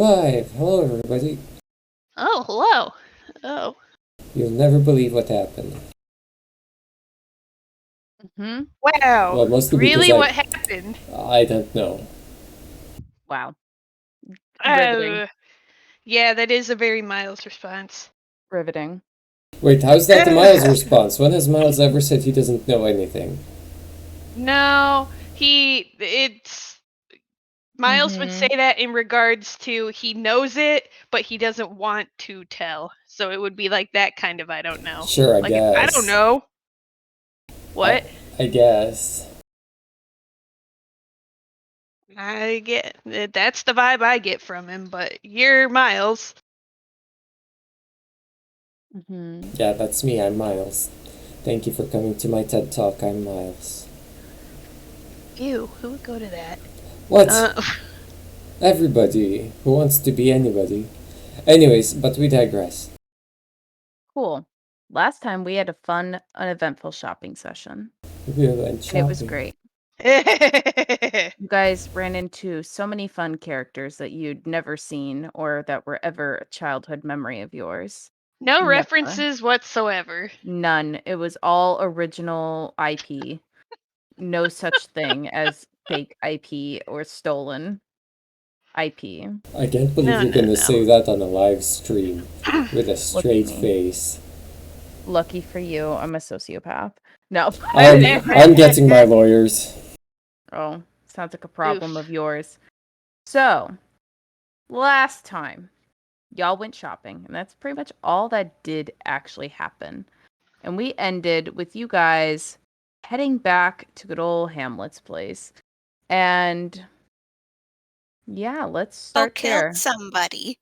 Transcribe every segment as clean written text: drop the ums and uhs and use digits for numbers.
Live! Hello, everybody. Oh, hello. Oh. You'll never believe what happened. Mm-hmm. Wow. Well, mostly Really? because What happened? I don't know. Wow. Riveting. Yeah, that is a very Miles response. Riveting. Wait, how's that the Miles response? When has Miles ever said he doesn't know anything? No, Miles would say that in regards to he knows it, but he doesn't want to tell. So it would be like that kind of I don't know. Sure, I Like, guess. I don't know. What? I guess. I get that's the vibe I get from him, but you're Miles. Mm-hmm. Yeah, that's me. I'm Miles. Thank you for coming to my TED Talk. I'm Miles. Ew, who would go to that? What? Everybody who wants to be anybody. Anyways, but we digress. Cool. Last time we had a fun, uneventful shopping session. We went shopping. And it was great. You guys ran into so many fun characters that you'd never seen or that were ever a childhood memory of yours. No Never. references whatsoever. None. It was all original IP. No such thing as fake IP or stolen IP. I can't believe you're gonna say that on a live stream with a straight face. Lucky for you, I'm a sociopath. No. I'm getting my lawyers. Oh, sounds like a problem of yours. So, last time, y'all went shopping, and that's pretty much all that did actually happen. And we ended with you guys heading back to good old Hamlet's place. And yeah, let's start there. Killed somebody.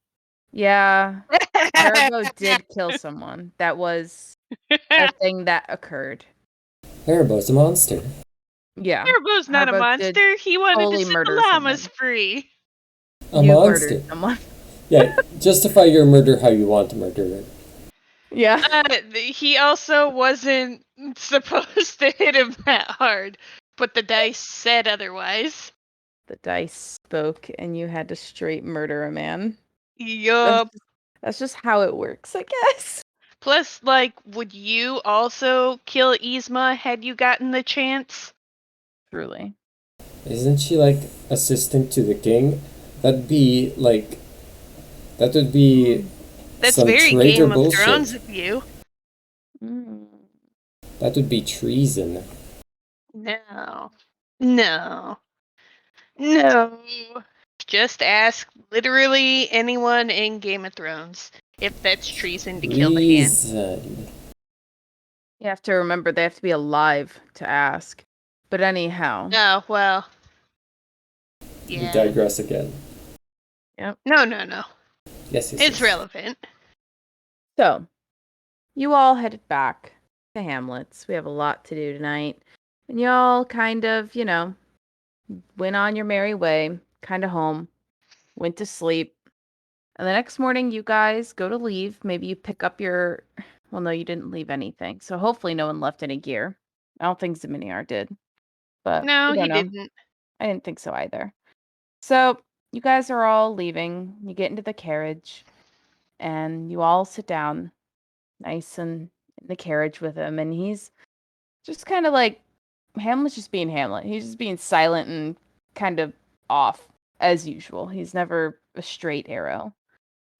Yeah, Haribo did kill someone. That was a thing that occurred. Haribo's a monster. Yeah. Haribo's not a monster. He wanted to set the llamas free. A monster. Yeah, justify your murder how you want to murder it. Yeah. He also wasn't supposed to hit him that hard, but the dice said otherwise. The dice spoke, and you had to straight murder a man. Yup. That's just how it works, I guess. Plus, like, would you also kill Yzma had you gotten the chance? Truly. Isn't she, like, assistant to the king? That'd be, like... That would be... That's some very traitor Game bullshit. of Thrones of you. That would be treason. No. No. No. Just ask literally anyone in Game of Thrones if that's treason to kill the hand. You have to remember they have to be alive to ask. But anyhow. Oh, well. Yeah. We digress again. Yep. No. Yes, it's relevant. So, you all headed back to Hamlet's. We have a lot to do tonight. And y'all kind of, went on your merry way, kind of home, went to sleep. And the next morning, you guys go to leave. Maybe you pick up your... Well, no, you didn't leave anything. So hopefully no one left any gear. I don't think Zaminiar did. But no, he didn't. I didn't think so either. So you guys are all leaving. You get into the carriage. And you all sit down nice and in the carriage with him. And he's just kind of like... Hamlet's just being Hamlet. He's just being silent and kind of off as usual. He's never a straight arrow.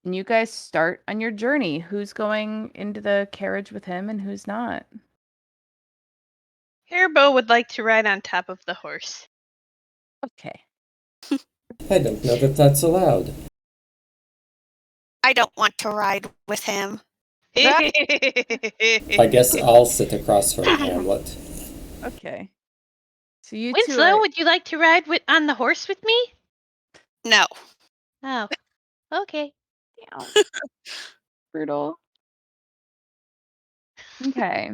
And you guys start on your journey. Who's going into the carriage with him and who's not? Haribo would like to ride on top of the horse. Okay. I don't know that that's allowed. I don't want to ride with him. I guess I'll sit across from Hamlet. Okay. So you Winslow, would you like to ride on the horse with me? No. Oh. Okay. Damn. Brutal. Okay.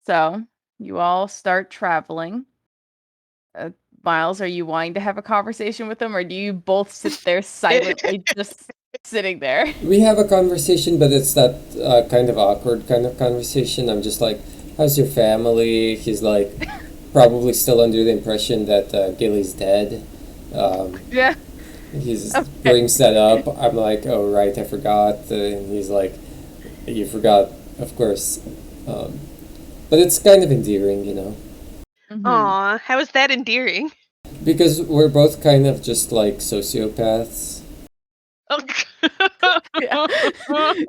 So, you all start traveling. Miles, are you wanting to have a conversation with him, or do you both sit there silently just sitting there? We have a conversation, but it's that kind of awkward kind of conversation. I'm just like, how's your family? He's like, probably still under the impression that Gilly's dead. Yeah. he Okay. brings that up. I'm like, oh right, I forgot. And he's like, you forgot, of course. But it's kind of endearing, you know, Mhm. Aw, how is that endearing? because we're both kind of just like sociopaths. Oh. Yeah.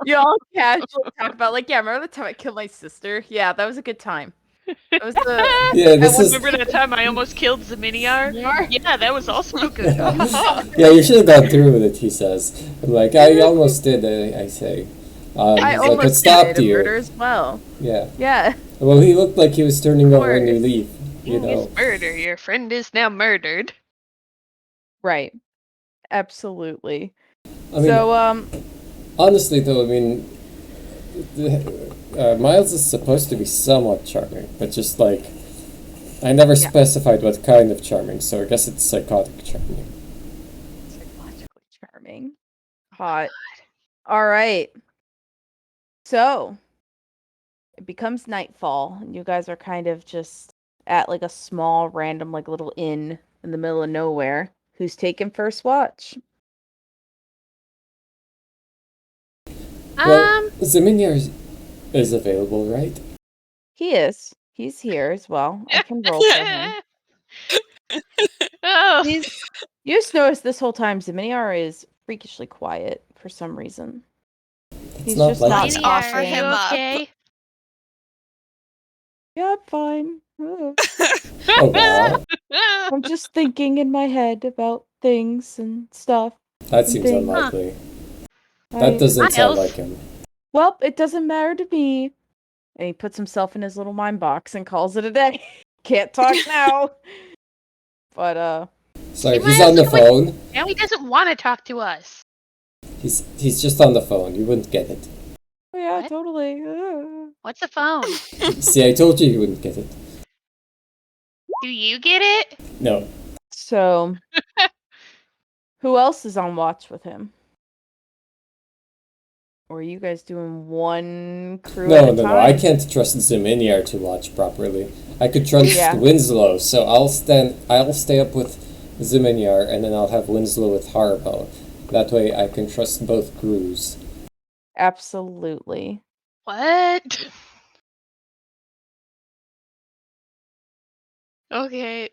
You all casually talk about like, yeah, remember the time I killed my sister? Yeah, that was a good time. That was the Yeah, this I is. Remember that time I almost killed Zeminiar? Yeah, that was also a good one. Yeah, you should have gone through with it, he says. I'm like, I almost did, I say. I He's like, almost what stopped committed a you? murder as well. Yeah. Yeah. Well, he looked like he was turning over a new course. leaf, you know. It's murder. Your friend is now murdered. Right. Absolutely. I mean, So honestly, though, I mean, Miles is supposed to be somewhat charming, but just like, I never Yeah. specified what kind of charming, so I guess it's psychotic charming. psychologically charming. Hot. All right. So it becomes nightfall, and you guys are kind of just at like a small, random, like little inn in the middle of nowhere. Who's taking first watch? Well, Zeminiar is available, right? He is. He's here as well. I can roll for him. Oh. He's. You just noticed this whole time Zeminiar is freakishly quiet for some reason. He's not just like not Let's him. offer talking. him up. Okay? Yeah, I'm fine. Oh, wow. I'm just thinking in my head about things and stuff. That seems Thing. unlikely. I- That doesn't sound Miles. like him. Well, it doesn't matter to me. And he puts himself in his little mind box and calls it a day. Can't talk now. But Sorry, Hey, he's Miles, on the look what- phone. Now he doesn't want to talk to us. He's just on the phone. You wouldn't get it. oh yeah, What? totally. What's the phone? See, I told you wouldn't get it. Do you get it? No. So who else is on watch with him? Or are you guys doing one crew at No, a no, time? no. I can't trust Zeminiar to watch properly. I could trust Yeah. Winslow, so I'll stay up with Zeminiar, and then I'll have Winslow with Harbo. That way I can trust both crews. Absolutely. What? Okay.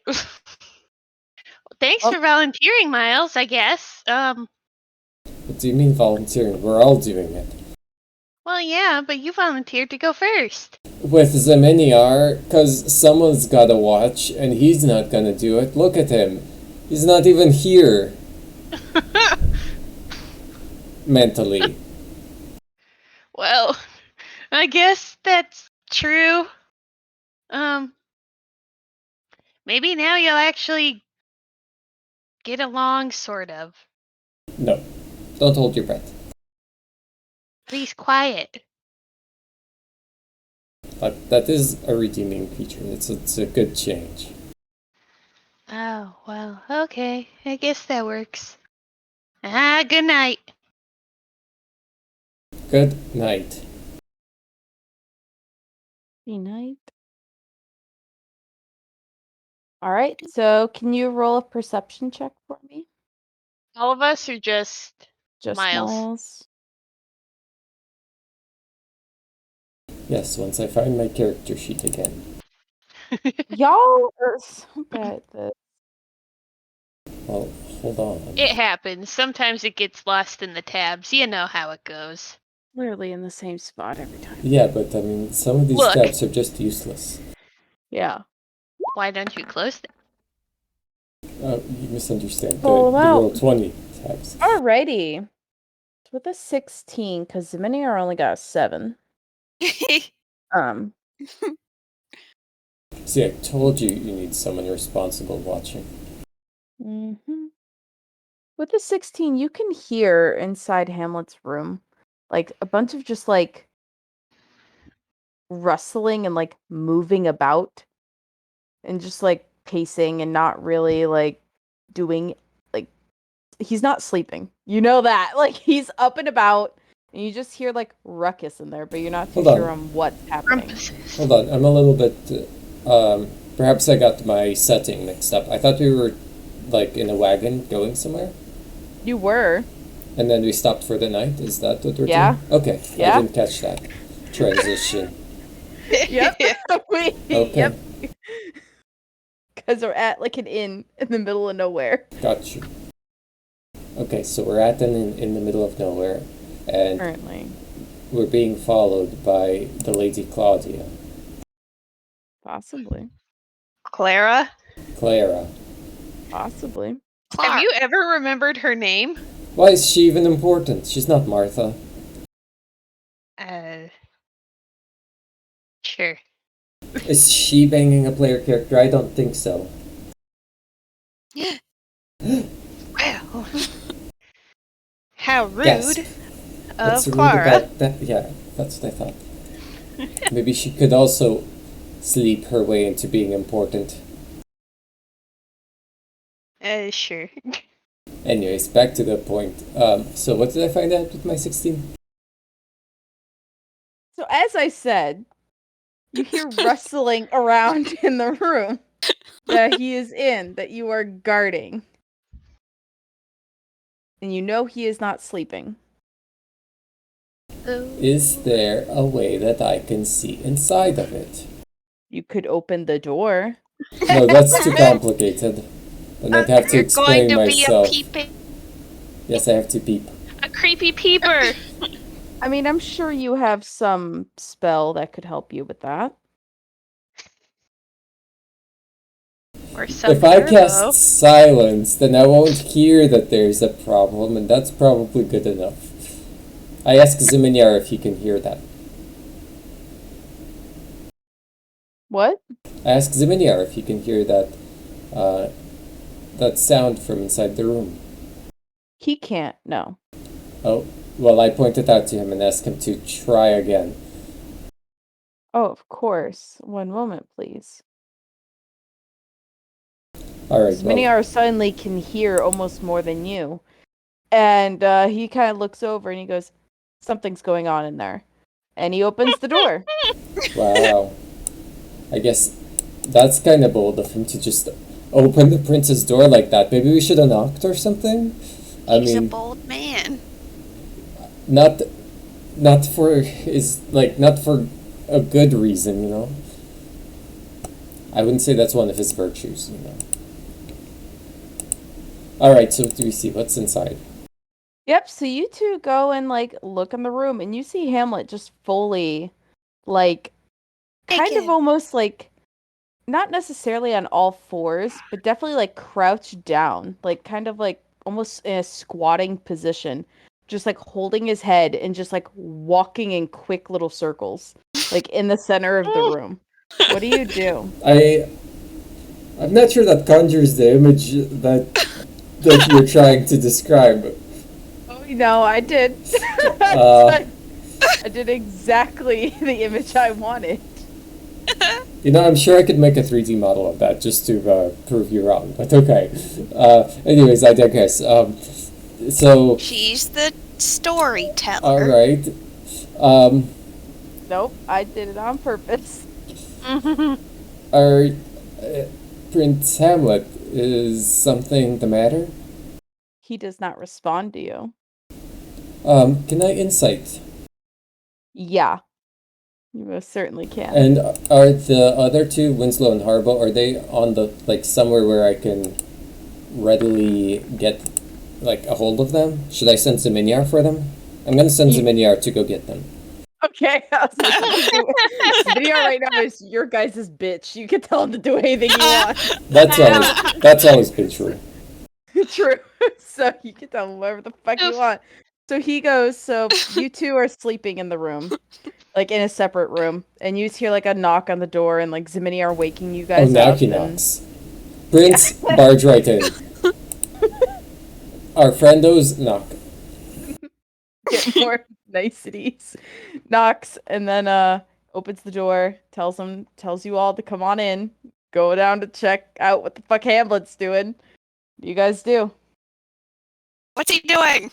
Thanks Oh. for volunteering, Miles, I guess. What do you mean volunteering? We're all doing it. Well, yeah, but you volunteered to go first. With Zeminiar, cause someone's gotta watch, and he's not gonna do it. Look at him. He's not even here. Mentally. Well, I guess that's true. Maybe now you'll actually get along, sort of. No. Don't hold your breath. Please, quiet. That is a redeeming feature. It's a good change. Oh, well, okay. I guess that works. Good night. Good night. Good night. All right. So can you roll a perception check for me? All of us are just Just Miles. Miles. Yes, once I find my character sheet again. Y'all are so bad at this. Well, hold on. It happens. Sometimes it gets lost in the tabs. You know how it goes. Literally in the same spot every time. Yeah, but I mean, some of these Look. tabs are just useless. Yeah. Why don't you close them? You misunderstand. Pull The them out. roll 20 tabs. Alrighty. With a 16, because Zeminiar only got a 7. See, I told you you need someone responsible watching. Mm-hmm. With a 16, you can hear inside Hamlet's room, like, a bunch of just, like, rustling and, like, moving about. And just, like, pacing and not really, like, doing, like, he's not sleeping. You know that. Like, he's up and about, and you just hear, like, ruckus in there, but you're not too Hold on. sure on what's happening. Rumpuses. Hold on, I'm a little bit. Perhaps I got my setting mixed up. I thought we were, like, in a wagon going somewhere. You were. And then we stopped for the night? Is that what we're Yeah. doing? Okay, Yeah. I didn't catch that transition. Yep. Okay. Yep. Because we're at like an inn in the middle of nowhere. Got you. Okay, so we're at an inn in the middle of nowhere, and Currently. we're being followed by the Lady Claudia. Possibly. Clara? Clara. Possibly. Have Clark. you ever remembered her name? Why is she even important? She's not Martha. Sure. Is she banging a player character? I don't think so. Well. How rude Yes. of What's rude Clara. about that? Yeah, that's what I thought. Maybe she could also sleep her way into being important. Sure. Anyways, back to the point. So what did I find out with my 16? So as I said, you hear rustling around in the room that he is in, that you are guarding. And you know he is not sleeping. Is there a way that I can see inside of it? You could open the door. No, that's too complicated. Then I'd have to You're going explain to myself. be a peeping. Yes, I have to peep. A creepy peeper. I mean, I'm sure you have some spell that could help you with that. Or some If I turbo. cast silence, then I won't hear that there's a problem, and that's probably good enough. I asked Ziminyar if he can hear that. What? I asked Ziminyar if he can hear that, that sound from inside the room. He can't, no. Oh, well, I pointed out to him and asked him to try again. Oh, of course. One moment, please. Alright, well, Miniar suddenly can hear almost more than you. And he kind of looks over and he goes, something's going on in there. And he opens the door. wow. I guess that's kind of bold of him to just open the prince's door like that. Maybe we should have knocked or something? I He's a mean, bold man. not for a good reason, you know? I wouldn't say that's one of his virtues, you know? Alright, so do we see what's inside? Yep, so you two go and like look in the room and you see Hamlet just fully like kind of Naked. almost like not necessarily on all fours, but definitely like crouched down, like kind of like almost in a squatting position, just like holding his head and just like walking in quick little circles, like in the center of the room. What do you do? I'm not sure that conjures the image that you're trying to describe. Oh, no, I did. Uh, I did exactly the image I wanted. You know, I'm sure I could make a 3D model of that just to prove you wrong, but okay. Anyways, I digress. So, She's the storyteller. alright. Nope, I did it on purpose. Our Prince Hamlet, is something the matter? He does not respond to you. Can I insight? Yeah, you most certainly can. And are the other two, Winslow and Harbo, are they on the, like, somewhere where I can readily get, like, a hold of them? Should I send Ziminyar for them? I'm gonna send Ziminyar to go get them. Okay, I was like, video right now is your guys' bitch. You can tell him to do anything you want. That's always been true. True. So you can tell him whatever the fuck you want. So he goes, so you two are sleeping in the room, like in a separate room, and you just hear like a knock on the door and like Zimini are waking you Oh, guys now up. he and- knocks. Prince, barge right in. Our friendos knock. Get more niceties. Knocks and then opens the door, tells you all to come on in, go down to check out what the fuck Hamlet's doing. What do you guys do? What's he doing?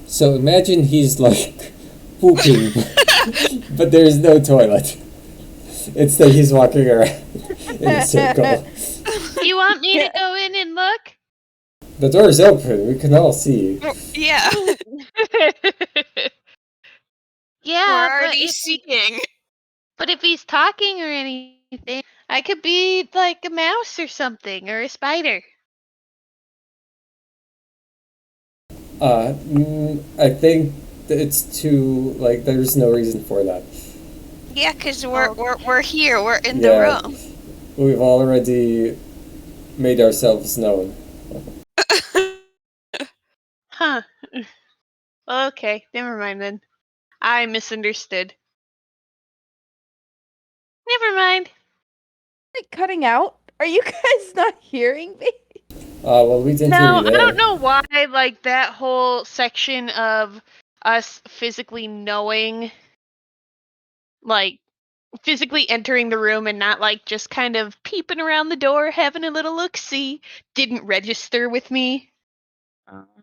So imagine he's like pooping, but there's no toilet. Instead, he's walking around in a circle. You want me to go in and look? The door is open. We can all see. Yeah, Yeah, we're already seeing. but if he's talking or anything, I could be like a mouse or something, or a spider. I think it's too like there's no reason for that. Yeah, because we're here. We're in Yeah. the room. We've already made ourselves known. Huh. Okay, never mind then. I misunderstood. Never mind. Like cutting out? Are you guys not hearing me? Well, we didn't hear No, you I there. don't know why, like, that whole section of us physically knowing, like, physically entering the room and not, like, just kind of peeping around the door, having a little look-see, didn't register with me.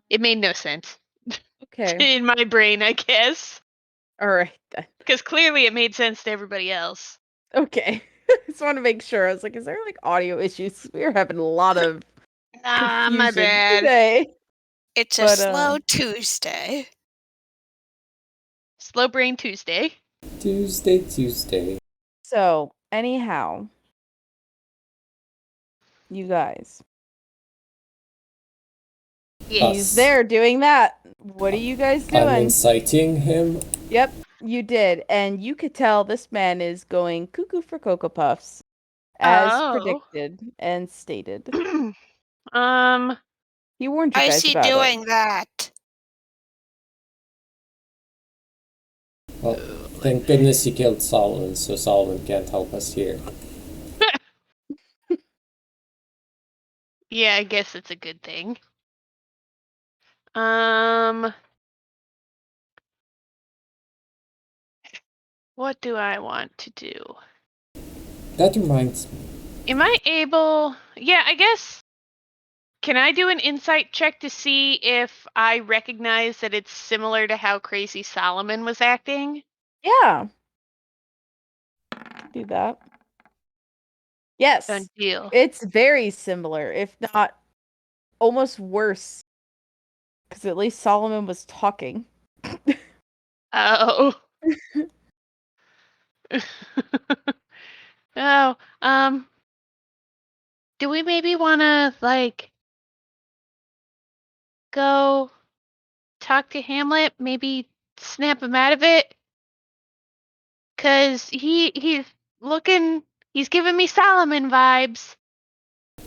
It made no sense. Okay. In my brain, I guess. All right then. Because clearly it made sense to everybody else. Okay. Just want to make sure. I was like, is there like audio issues? We're having a lot of Ah, my confusion bad. today. It's a But, slow Tuesday. Slow Brain Tuesday. Tuesday. So, anyhow, you guys. He's Us. there doing that. What are you guys I'm doing? inciting him. Yep, you did. And you could tell this man is going cuckoo for Cocoa Puffs, as Oh. predicted and stated. He warned you Why is guys he about doing it. that? Well, thank goodness he killed Solomon, so Solomon can't help us here. Yeah, I guess it's a good thing. What do I want to do? That reminds me. Am I able... Yeah, I guess... Can I do an insight check to see if I recognize that it's similar to how Crazy Solomon was acting? Yeah. Do that. Yes. Done deal. It's very similar, if not almost worse. Because at least Solomon was talking. Oh. Oh, do we maybe want to, like, go talk to Hamlet? Maybe snap him out of it? Cause he's looking, he's giving me Solomon vibes,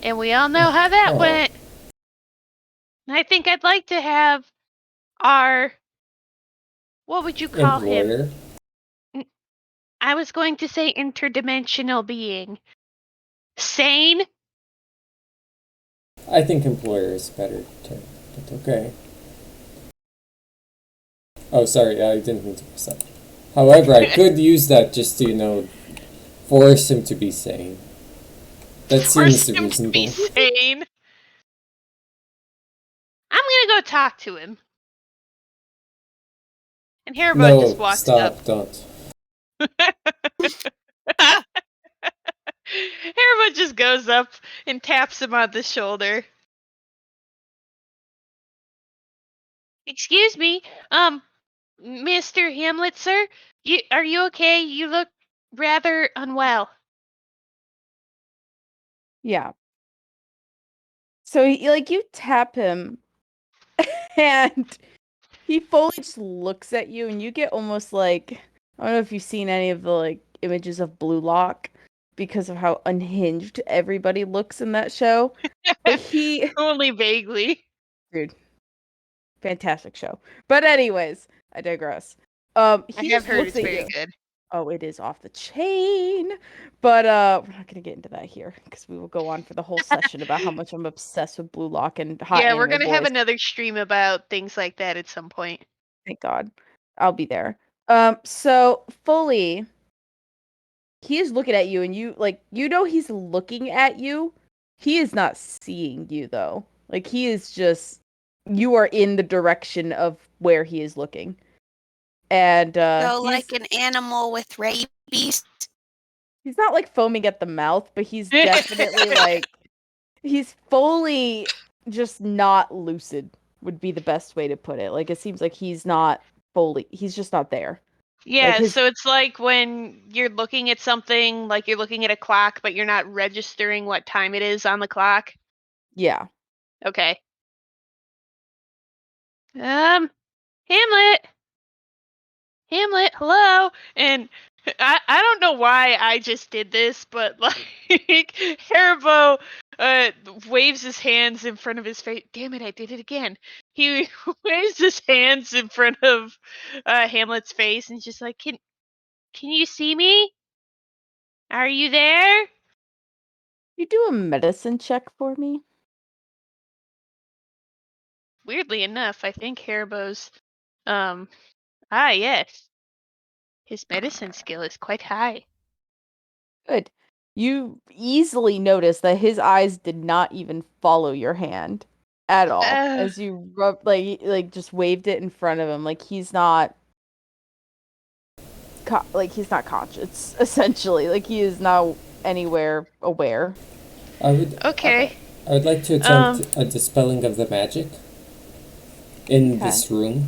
and we all know how that Oh. went. And I think I'd like to have our, what would you call him? Employer. I was going to say interdimensional being. Sane? I think employer is a better term, but okay. Oh, sorry, I didn't mean to press that. However, I could use that just to, force him to be sane. That seems Force him to be reasonable. sane. I'm gonna go talk to him. And Haribo just No, walks stop, up. don't. Haribo just goes up and taps him on the shoulder. Excuse me, Mr. Hamlet, sir? Are you okay? You look rather unwell. Yeah. So, you tap him, and he fully just looks at you, and you get almost like... I don't know if you've seen any of the, images of Blue Lock, because of how unhinged everybody looks in that show. But he... Only vaguely. Dude. Fantastic show. But anyways, I digress. He I have just heard looks it's at very you. good. Oh, it is off the chain. But we're not gonna get into that here because we will go on for the whole session about how much I'm obsessed with Blue Lock and hot Yeah, we're anime gonna have boys. another stream about things like that at some point. Thank God. I'll be there. So fully, he is looking at you, and he's looking at you. He is not seeing you though. He is just... you are in the direction of where he is looking. And So, he's like an animal with rabies. he's not foaming at the mouth, but he's definitely he's fully just not lucid would be the best way to put it. Like, it seems like he's just not there. Yeah, his- so it's like when you're looking at something, like you're looking at a clock, but you're not registering what time it is on the clock. Yeah. Okay. Hamlet! Hamlet, hello! And I don't know why I just did this, but like Haribo waves his hands in front of his face. Damn it, I did it again. He waves his hands in front of Hamlet's face and just like, can you see me? Are you there? You do a medicine check for me? Weirdly enough, I think Haribo's yes. His medicine skill is quite high. Good. You easily notice that his eyes did not even follow your hand at all as you just waved it in front of him. Like he's not he's not conscious essentially. Like he is not anywhere aware. Okay. I would like to attempt a dispelling of the magic in this room.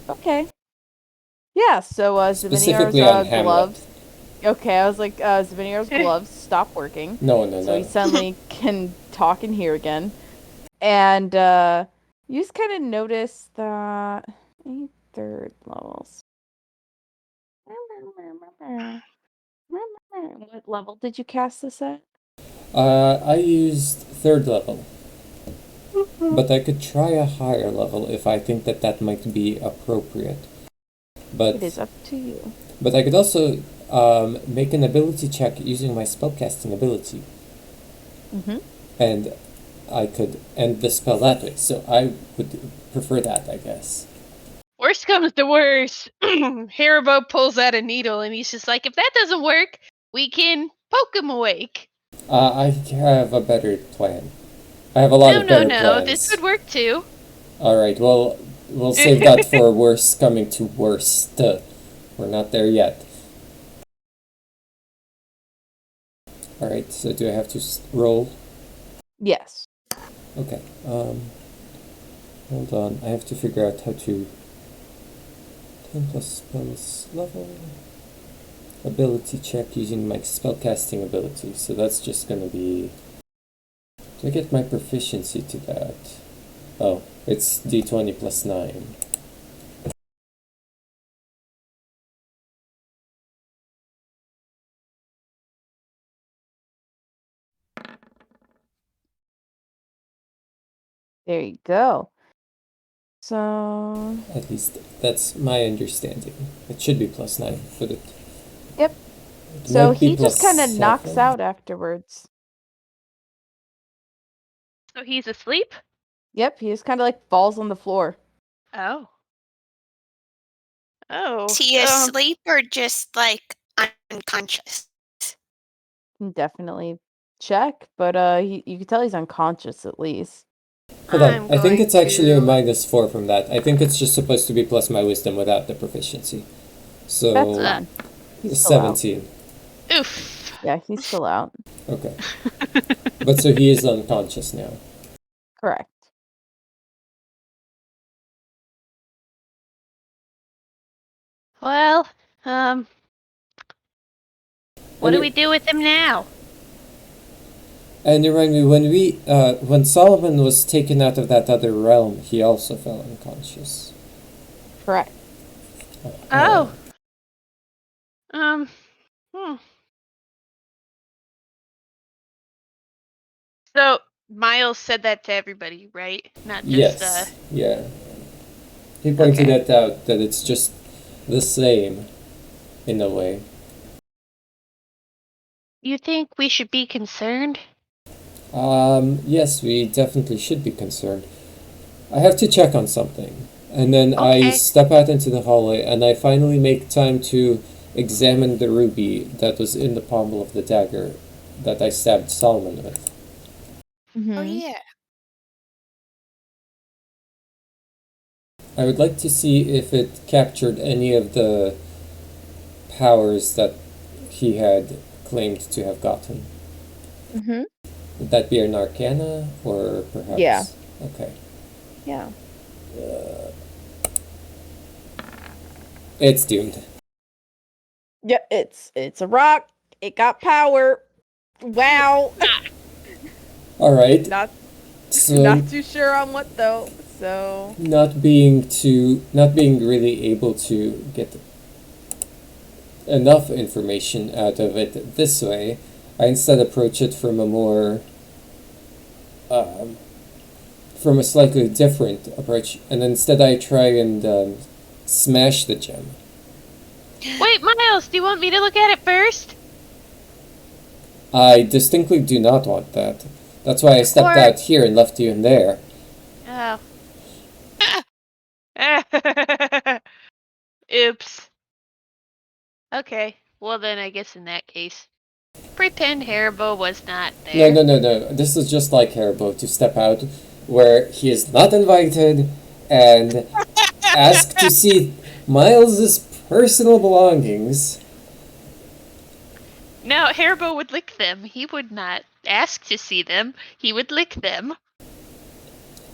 Okay. Yeah, so Specifically Ziviniar's on Hamlet. gloves. Okay, I was like, Ziviniar's gloves stop working. No. So he suddenly can talk and hear again. And you just kind of notice that a third levels. What level did you cast this at? I used 3rd level. But I could try a higher level if I think that might be appropriate. But It is up to you. But I could also make an ability check using my spellcasting ability. Mm-hmm. And I could end the spell that way. So I would prefer that, I guess. Worst comes to worst, Haribo pulls out a needle and he's just like, if that doesn't work, we can poke him awake. I have a better plan. I have a lot of better plans. No, this would work too. Alright, well, we'll save that for worst coming to worst. We're not there yet. Alright, so do I have to roll? Yes. Okay, hold on, I have to figure out how to... 10 plus spells level... Ability check using my spellcasting ability, so that's just gonna be... Do I get my proficiency to that? Oh, it's d20 plus 9. There you go. So... At least that's my understanding. It should be plus 9, but it... Yep. It So might be he just plus kind of knocks 7. out afterwards. So he's asleep? Yep, he just kind of like falls on the floor. Oh. Oh. Is he asleep or just like unconscious? Can definitely check, but you can tell he's unconscious at least. Hold on, I think it's actually a -4 from that. I think it's just supposed to be plus my wisdom without the proficiency. So... That's fine. He's still out. 17. Oof. Yeah, he's still out. Okay. But so he is unconscious now. Correct. Well, what do we do with him now? And remind me, when Solomon was taken out of that other realm, he also fell unconscious. Correct. Oh. So Miles said that to everybody, right? Not just Yes. Yeah. He pointed that out, that it's just the same, in a way. You think we should be concerned? Yes, we definitely should be concerned. I have to check on something. And then I step out into the hallway, and I finally make time to examine the ruby that was in the pommel of the dagger that I stabbed Solomon with. Mm-hmm. Oh yeah. I would like to see if it captured any of the powers that he had claimed to have gotten. Mm-hmm. Would that be an Arcana or perhaps? Yeah. Okay. Yeah. It's doomed. Yeah, it's a rock. It got power. Wow. All right. Not So not too sure on what though. So not being really able to get enough information out of it this way, I instead approach it from a more from a slightly different approach, and instead I try and smash the gem. Wait, Miles, do you want me to look at it first? I distinctly do not want that. That's why I stepped Or- out here and left you in there. Oh. Oops. Okay, well then I guess in that case, pretend Haribo was not there. No. This is just like Haribo to step out where he is not invited and ask to see Miles's personal belongings. No, Haribo would lick them. He would not ask to see them. He would lick them.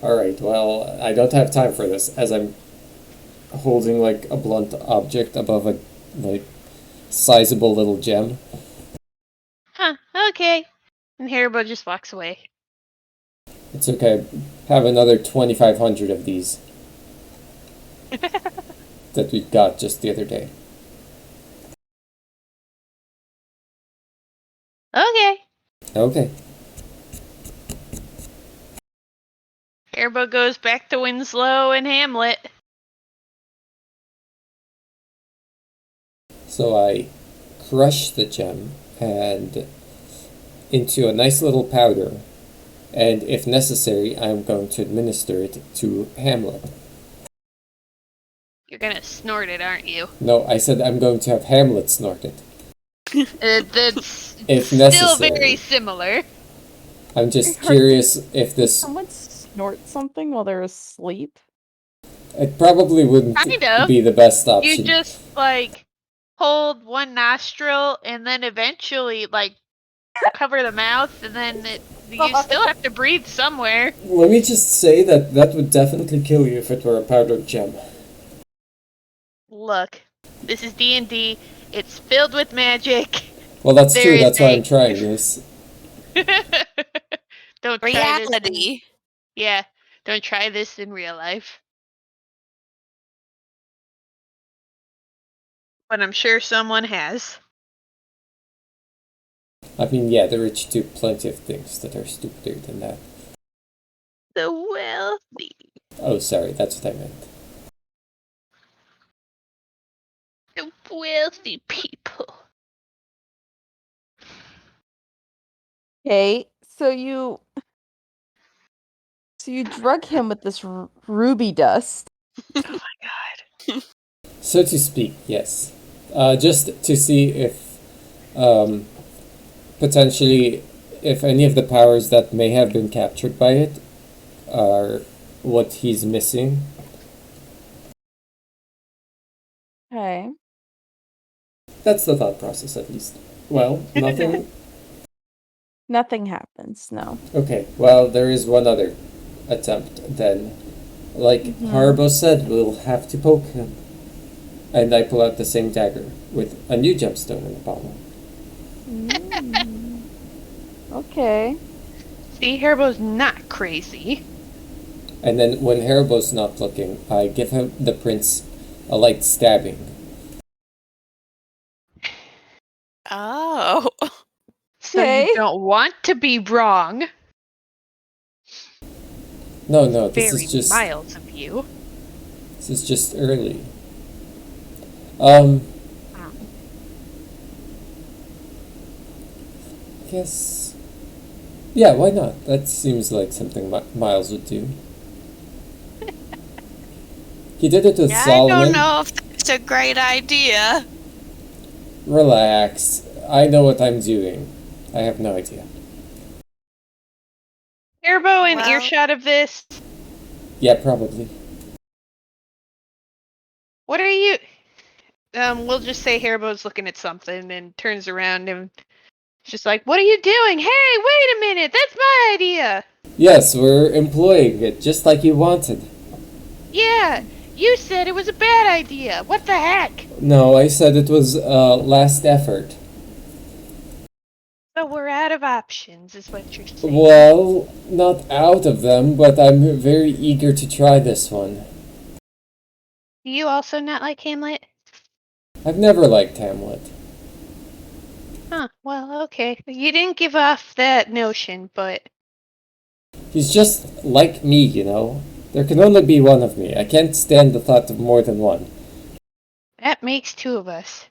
Alright, well, I don't have time for this as I'm holding like a blunt object above a like sizable little gem. Huh, okay. And Haribo just walks away. It's okay. Have another 2,500 of these that we got just the other day. Okay. Okay. Haribo goes back to Winslow and Hamlet. So I crush the gem and into a nice little powder, and if necessary, I'm going to administer it to Hamlet. You're gonna snort it, aren't you? No, I said I'm going to have Hamlet snort it. That's If still necessary. very similar. I'm just curious if this. someone snort something while they're asleep. It probably wouldn't Kind of. be the best You option. just like hold one nostril and then eventually like cover the mouth, and then you still have to breathe somewhere. Let me just say that that would definitely kill you if it were a powdered gem. Look, this is D&D. It's filled with magic. Well, that's There true. is That's why a- I'm trying this. Don't try this. Reality. Yeah, don't try this in real life. But I'm sure someone has. I mean, yeah, the rich do plenty of things that are stupider than that. The wealthy. Oh, sorry, that's what I meant. The wealthy people. Okay, so you drug him with this ruby dust. Oh my god. So to speak, yes. Just to see if, potentially, if any of the powers that may have been captured by it are what he's missing. Okay. That's the thought process, at least. Well, nothing. Nothing happens, no. Okay, well, there is one other attempt then. Like Haribo said, we'll have to poke him. And I pull out the same dagger with a new gemstone in the bottom. Okay. See, Haribo's not crazy. And then when Haribo's not looking, I give him the prince a light stabbing. Oh. So Okay. you don't want to be wrong. No, this Very is just miles of you. this is just early. Guess. Yeah, why not? That seems like something Miles would do. He did it with Yeah, I Solomon. don't know if that's a great idea. Relax. I know what I'm doing. I have no idea. Haribo in Well- earshot of this. Yeah, probably. What are you? We'll just say Haribo's looking at something and turns around and Just like, what are you doing? Hey, wait a minute, that's my idea. Yes, we're employing it just like you wanted. Yeah, you said it was a bad idea. What the heck? No, I said it was last effort. So we're out of options, is what you're saying. Well, not out of them, but I'm very eager to try this one. Do you also not like Hamlet? I've never liked Hamlet. Huh, well, okay. You didn't give off that notion, but He's just like me, you know? There can only be one of me. I can't stand the thought of more than one. that makes two of us.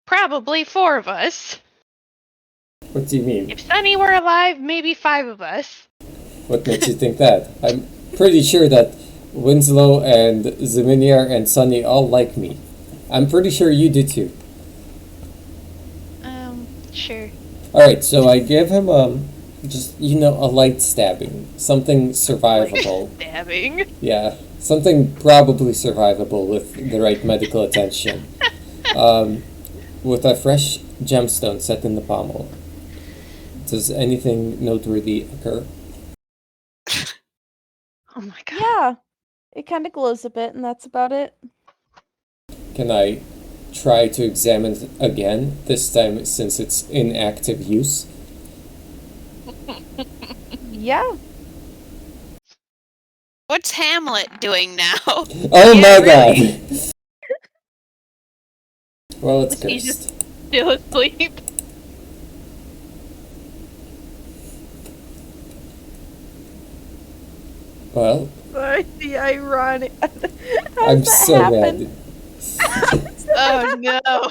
Probably four of us. What do you mean? If Sunny were alive, maybe five of us. What makes you think that? I'm pretty sure that Winslow and Zeminiar and Sunny all like me. I'm pretty sure you do too. Sure. Alright, so I give him, just, you know, a light stabbing. Something survivable. Stabbing. Yeah, something probably survivable with the right medical attention. With a fresh gemstone set in the pommel. Does anything noteworthy occur? Oh my god. Yeah, it kind of glows a bit, and that's about it. Can I try to examine it again, this time since it's in active use? Yeah. What's Hamlet doing now? Oh Yeah, my really. god! Well, it's He's cursed. just still asleep. Well, Sorry, the ironic. I'm so mad. Oh no.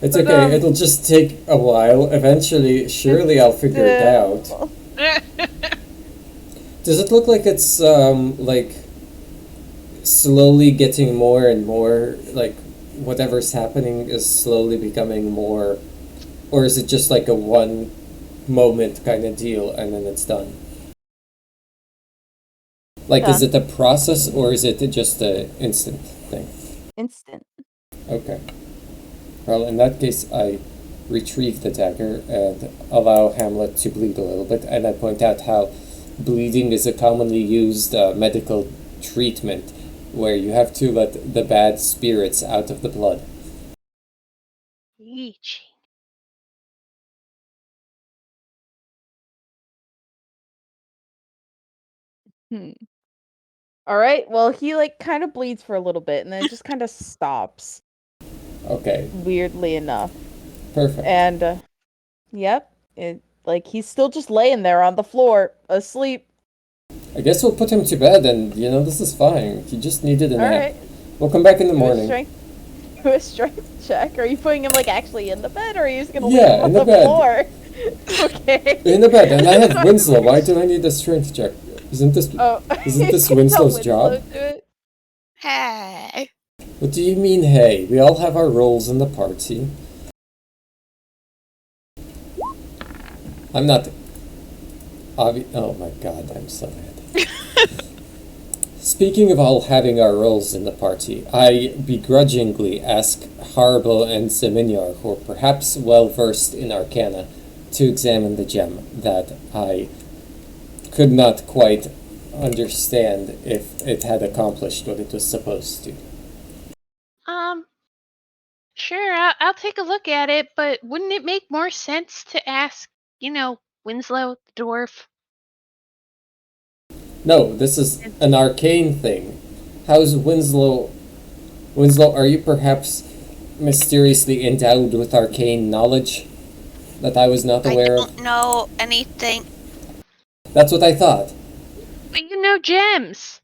It's But, okay, it'll just take a while. Eventually, surely I'll figure it out. Does it look like it's, like, slowly getting more and more, like, whatever's happening is slowly becoming more, or is it just like a one moment kind of deal and then it's done? Like, is Yeah. it a process or is it just a instant thing? Instant. Okay. Well, in that case, I retrieve the dagger and allow Hamlet to bleed a little bit, and I point out how bleeding is a commonly used medical treatment where you have to let the bad spirits out of the blood. Leeching. All right. Well, he like kind of bleeds for a little bit, and then it just kind of stops. Okay, Weirdly enough. perfect. And yep, it like he's still just laying there on the floor, asleep. I guess we'll put him to bed and, you know, this is fine. He just needed a All nap. right. We'll come back in the Do a morning. strength, do a strength check. Are you putting him like actually in the bed, or are you just gonna Yeah, leave him on in the the bed. floor? Okay. In the bed, and I have Winslow. Why do I need a strength check? Isn't this Oh, isn't this you can tell Winslow's job? Winslow do it. Hey. What do you mean, hey? We all have our roles in the party. I'm not... oh my god, I'm so mad. Speaking of all having our roles in the party, I begrudgingly ask Harbo and Seminiar, who are perhaps well versed in arcana, to examine the gem that I could not quite understand if it had accomplished what it was supposed to. Sure, I'll take a look at it, but wouldn't it make more sense to ask, Winslow, the dwarf? No, this is an arcane thing. How's Winslow... Winslow, are you perhaps mysteriously endowed with arcane knowledge that I was not I aware of? don't know anything. That's what I thought. But you know gems.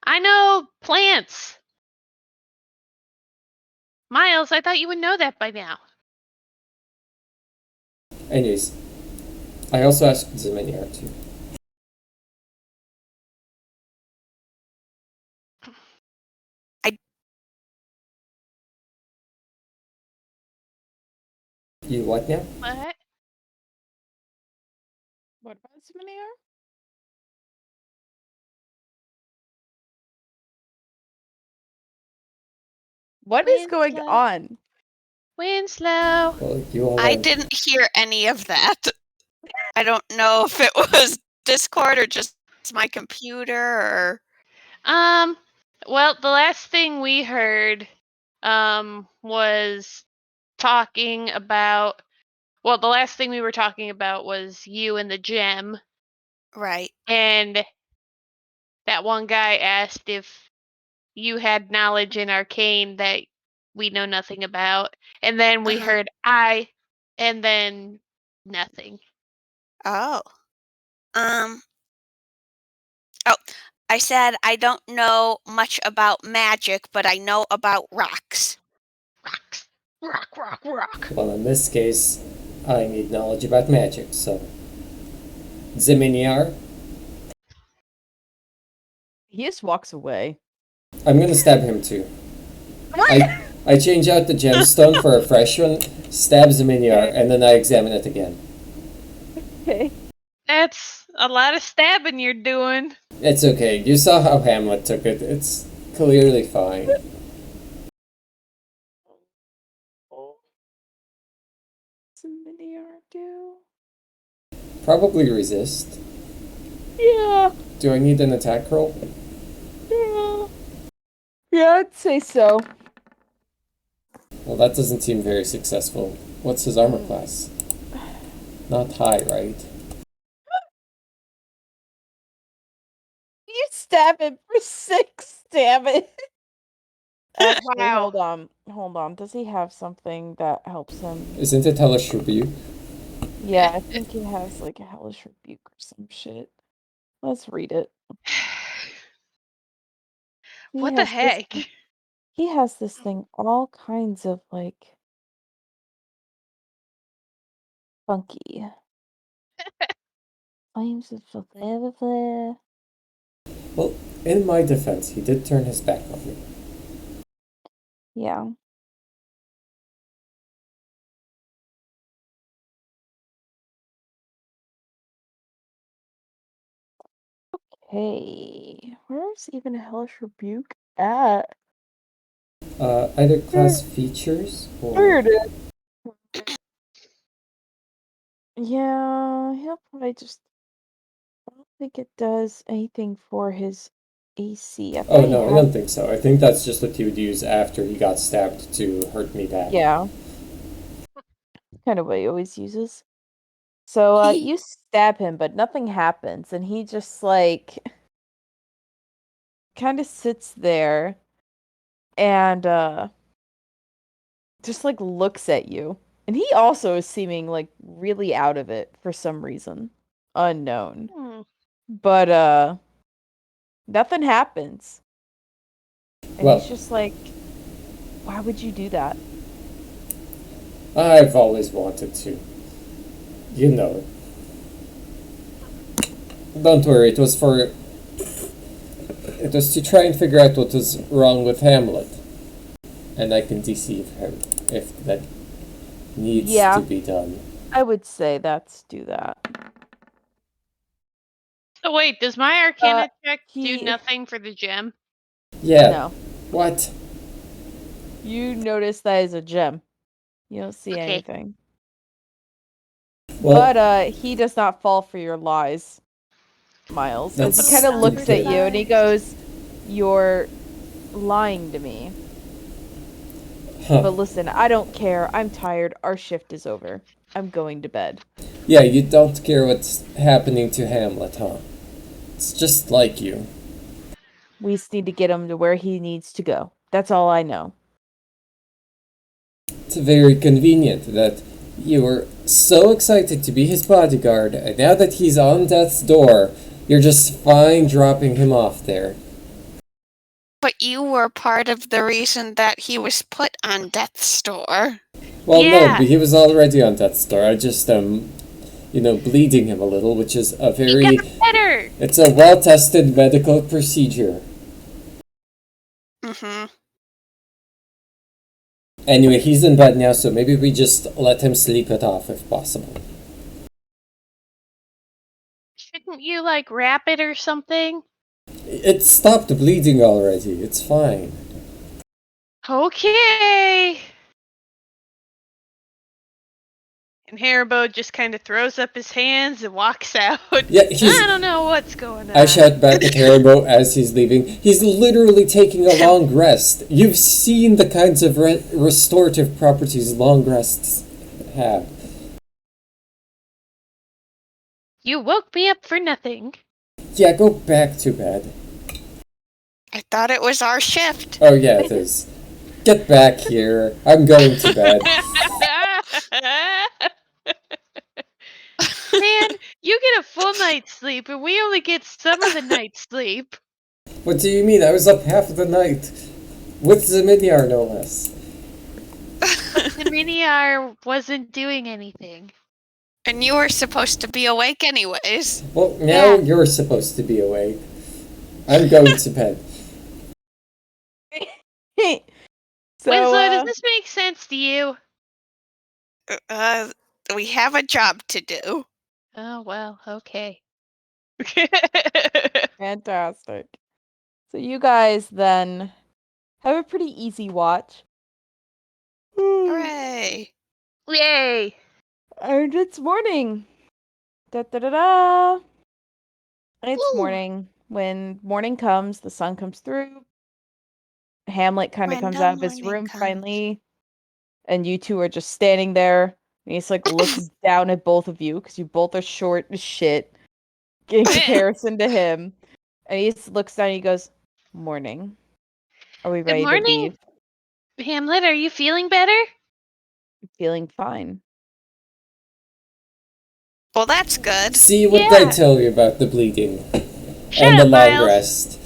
I know plants. Miles, I thought you would know that by now. Anyways, I also asked Zeminiar too. I- You what now? What? What about Souvenir? What is going Winslow. on? Winslow. Well, you all I have... didn't hear any of that. I don't know if it was Discord or just my computer or... Well, the last thing we heard, was talking about. Well, the last thing we were talking about was you and the gem, Right. and that one guy asked if you had knowledge in arcane that we know nothing about, and then we heard and then nothing. Oh. Oh, I said I don't know much about magic, but I know about rocks. Rocks. Rock. Well, in this case, I need knowledge about magic, so... Ziminiar, He just walks away. I'm gonna stab him too. I change out the gemstone for a fresh one, stab Ziminiar, and then I examine it again. Okay. That's a lot of stabbing you're doing. It's okay. You saw how Hamlet took it. It's clearly fine. What's a mini do? Probably resist. Yeah. Do I need an attack roll? Yeah. Yeah, I'd say so. Well, that doesn't seem very successful. What's his armor class? Not high, right? You stab him for 6, damn it. Actually, Wow. hold on. Does he have something that helps him? Isn't it Hellish Rebuke? Yeah, I think he has like a hellish rebuke or some shit. Let's read it. He What the has this heck? thing- He has this thing, all kinds of like funky. Flames of blah, blah. Well, in my defense, he did turn his back on me. Yeah. Okay. Where's even a hellish rebuke at? Either class features There or... it is. Yeah, he'll probably just. I don't think it does anything for his AC. I Oh thought he no, I had. don't think so. I think that's just what he would use after he got stabbed to hurt me back. Yeah. Kind of what he always uses. So you stab him, but nothing happens, and he just like kind of sits there and just like looks at you. And he also is seeming like really out of it for some reason. Unknown. But nothing happens. And Well, he's just like, why would you do that? I've always wanted to. You know. Don't worry, it was to try and figure out what was wrong with Hamlet. And I can deceive him if that needs to be done. I would say do that. So wait, does my Arcana check do he- nothing for the gem? Yeah. No. What? You notice that is a gem. You don't see Okay. anything. Well, But he does not fall for your lies, Miles. As he That's kind of looks at stupid. you and he goes, "You're lying to me." huh. But listen, I don't care. I'm tired. Our shift is over. I'm going to bed. Yeah, you don't care what's happening to Hamlet, huh? It's just like you. We just need to get him to where he needs to go. That's all I know. It's very convenient that you were so excited to be his bodyguard, and now that he's on death's door, you're just fine dropping him off there. But you were part of the reason that he was put on death's door. Well, Yeah. no, but he was already on death's door. I just, bleeding him a little, which is a very... He got better! It's a well-tested medical procedure. Mm-hmm. Anyway, he's in bed now, so maybe we just let him sleep it off if possible. Shouldn't you, like, wrap it or something? It stopped bleeding already. It's fine. Okay. And Haribo just kind of throws up his hands and walks out. Yeah, I don't know what's going on. I shout back at Haribo as he's leaving. He's literally taking a long rest. You've seen the kinds of restorative properties long rests have. You woke me up for nothing. Yeah, go back to bed. I thought it was our shift. Oh yeah, it is. Get back here. I'm going to bed. Man, you get a full night's sleep, and we only get some of the night's sleep. What do you mean? I was up half of the night. With Ziminyar, no less. The Miniar wasn't doing anything. And you were supposed to be awake anyways. Well, now Yeah. you're supposed to be awake. I'm going to bed. Winslow, So, does this make sense to you? We have a job to do. Oh, well, okay. fantastic. So you guys then have a pretty easy watch. Hooray! Yay! And it's morning. Da da da da. It's Woo. morning. When morning comes, the sun comes through. Hamlet kind of When comes the out of his morning room comes. finally. And you two are just standing there. And he just like looks down at both of you because you both are short as shit in comparison to him. And he just looks down and he goes, "Morning. Are we Good ready to morning, leave?" Hamlet. Are you feeling better? Feeling fine. Well, that's good. See what I Yeah. tell you about the bleeding Shut and the up, long Miles. rest.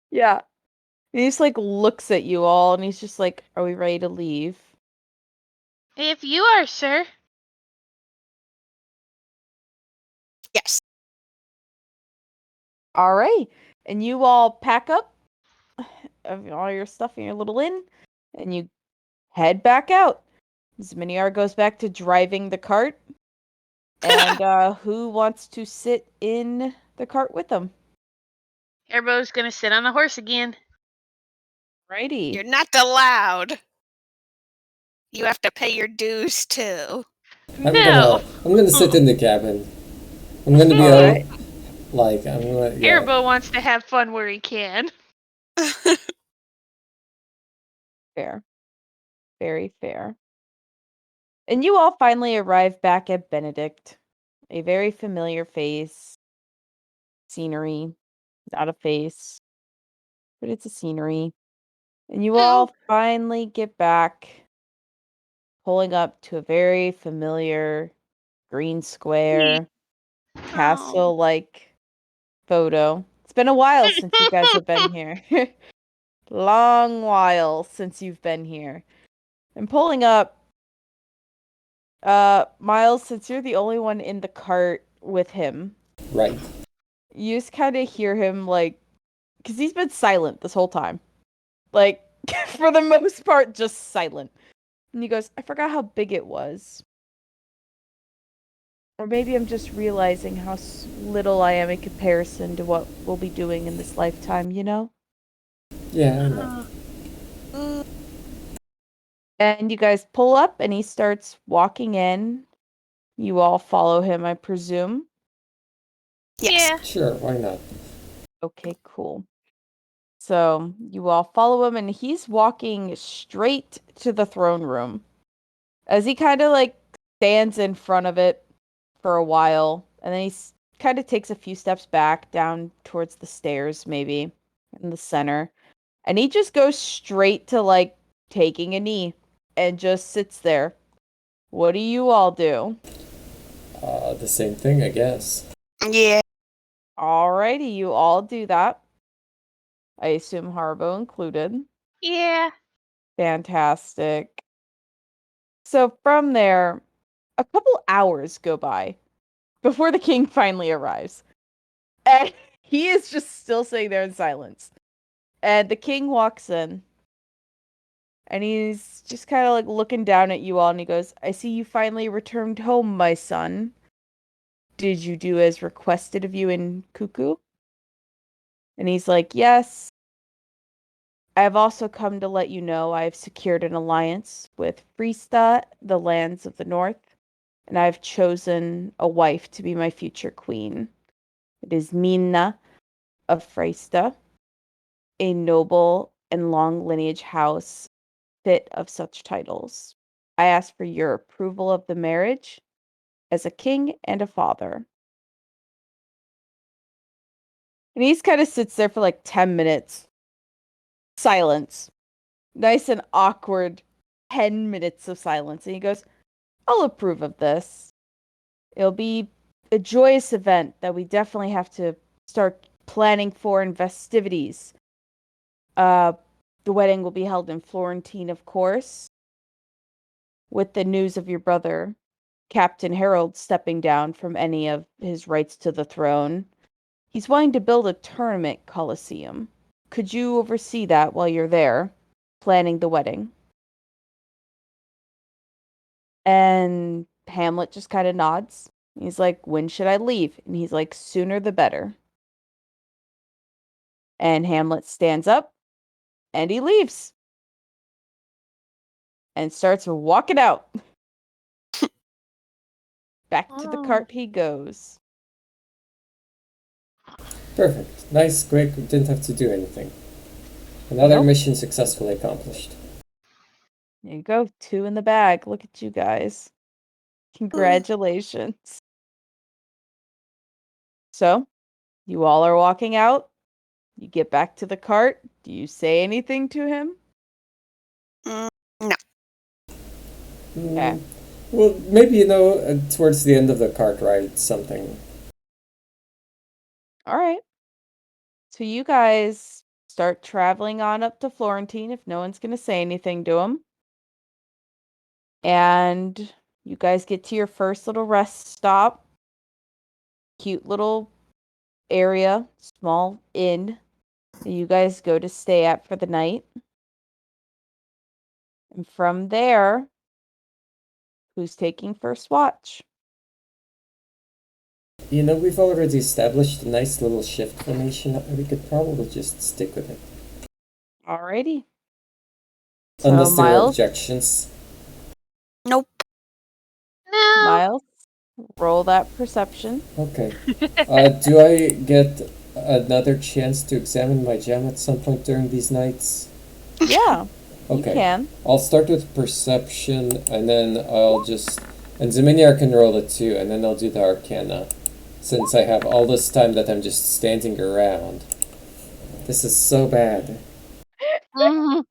Yeah. And he just like looks at you all and he's just like, "Are we ready to leave?" If you are, sir. Yes. All right. And you all pack up all your stuff in your little inn and you head back out. Zminiar goes back to driving the cart. And who wants to sit in the cart with them? Airbo's gonna sit on the horse again. Righty. You're not allowed. You have to pay your dues too. No. I'm gonna sit in the cabin. I'm gonna be Alright. I'm gonna, yeah. Airbo wants to have fun where he can. Fair. Very fair. And you all finally arrive back at Benedict. A very familiar face. Scenery. Not a face. But it's a scenery. And you all finally get back, pulling up to a very familiar green square, castle-like photo. It's been a while since you guys have been here. Long while since you've been here. And pulling up, Miles, since you're the only one in the cart with him, Right. you just kind of hear him, like, because he's been silent this whole time. Like, for the most part, just silent. And he goes, "I forgot how big it was. Or maybe I'm just realizing how little I am in comparison to what we'll be doing in this lifetime, you know?" Yeah, I know. And you guys pull up and he starts walking in. You all follow him, I presume. Yes. Yeah. Sure, why not? Okay, cool. So you all follow him and he's walking straight to the throne room. As he kind of like stands in front of it for a while, and then he kind of takes a few steps back down towards the stairs, maybe in the center, and he just goes straight to like taking a knee and just sits there. What do you all do? The same thing, I guess. Yeah. Alrighty, you all do that. I assume Harbo included. Yeah. Fantastic. So from there, a couple hours go by before the king finally arrives. And he is just still sitting there in silence. And the king walks in. And he's just kind of like looking down at you all. And he goes, "I see you finally returned home, my son. Did you do as requested of you in Cuckoo?" And he's like, "Yes. I've also come to let you know I've secured an alliance with Frista, the lands of the north, and I've chosen a wife to be my future queen. It is Mina of Frista, a noble and long lineage house fit of such titles. I ask for your approval of the marriage as a king and a father. And he kind of sits there for like 10 minutes. Silence. Nice and awkward 10 minutes of silence. And he goes, I'll approve of this. It'll be a joyous event that we definitely have to start planning for in festivities. The wedding will be held in Florentine, of course, with the news of your brother, Captain Harold, stepping down from any of his rights to the throne. He's wanting to build a tournament coliseum. Could you oversee that while you're there, planning the wedding? And Hamlet just kind of nods. He's like, when should I leave? And he's like, sooner the better. And Hamlet stands up and he leaves and starts walking out. Back to the cart he goes. Perfect. Nice, quick. We didn't have to do anything. Another Nope. mission successfully accomplished. There you go. 2 in the bag. Look at you guys. Congratulations. So, you all are walking out. You get back to the cart. Do you say anything to him? No. Okay. Well, maybe, towards the end of the cart ride, something. All right. So you guys start traveling on up to Florentine if no one's going to say anything to him. And you guys get to your first little rest stop. Cute little area, small inn that you guys go to stay at for the night. And from there, who's taking first watch? We've already established a nice little shift formation. We could probably just stick with it. Alrighty. So Unless there are Miles, objections. Nope. No. Miles, roll that perception. Okay. Do I get another chance to examine my gem at some point during these nights? Yeah, you Okay. can. I'll start with perception, and then I'll just... And Ziminyar can roll it too, and then I'll do the Arcana. Since I have all this time that I'm just standing around. This is so bad. I'm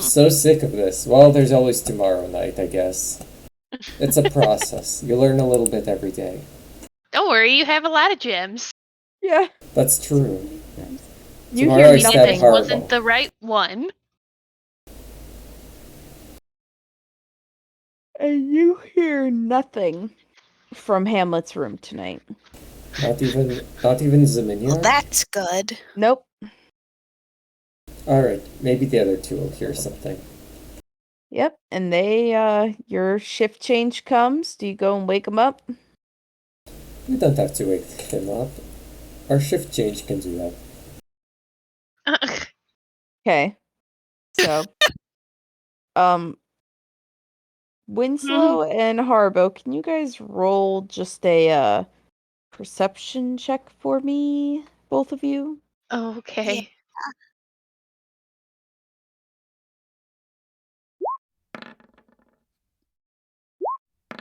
so sick of this. Well, there's always tomorrow night, I guess. It's a process. You learn a little bit every day. Don't worry, you have a lot of gems. Yeah. That's true. You Tomorrow hear I stab Maybe this nothing. wasn't the right one. And you hear nothing from Hamlet's room tonight. Not even Ziminyar? Well, that's good. Nope. Alright, maybe the other two will hear something. Yep. And your shift change comes. Do you go and wake them up? We don't have to wake them up. Our shift change can do that. Okay. So, Winslow and Harbo, can you guys roll just a perception check for me, both of you? Okay.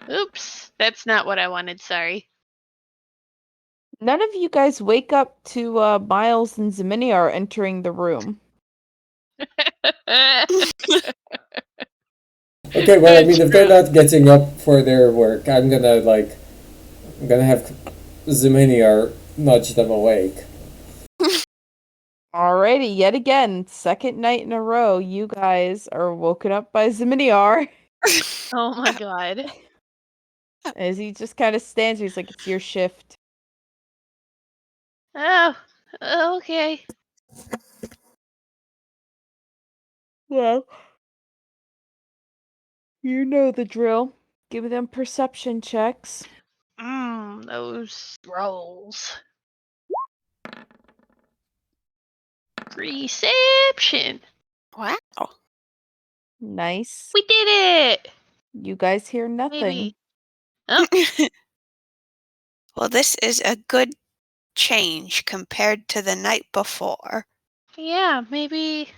Oops, that's not what I wanted, sorry. None of you guys wake up to Miles and Ziminyar entering the room. Okay, well, I It's mean, if they're true. not getting up for their work, I'm gonna have Ziminyar nudge them awake. Alrighty, yet again, second night in a row, you guys are woken up by Ziminyar. Oh my god. As he just kind of stands there, he's like, it's your shift. Oh, okay. Well, you know the drill. Give them perception checks. Those rolls. Reception. Wow. Nice. We did it. You guys hear nothing. Maybe. Oh, Well, this is a good change compared to the night before. yeah. Maybe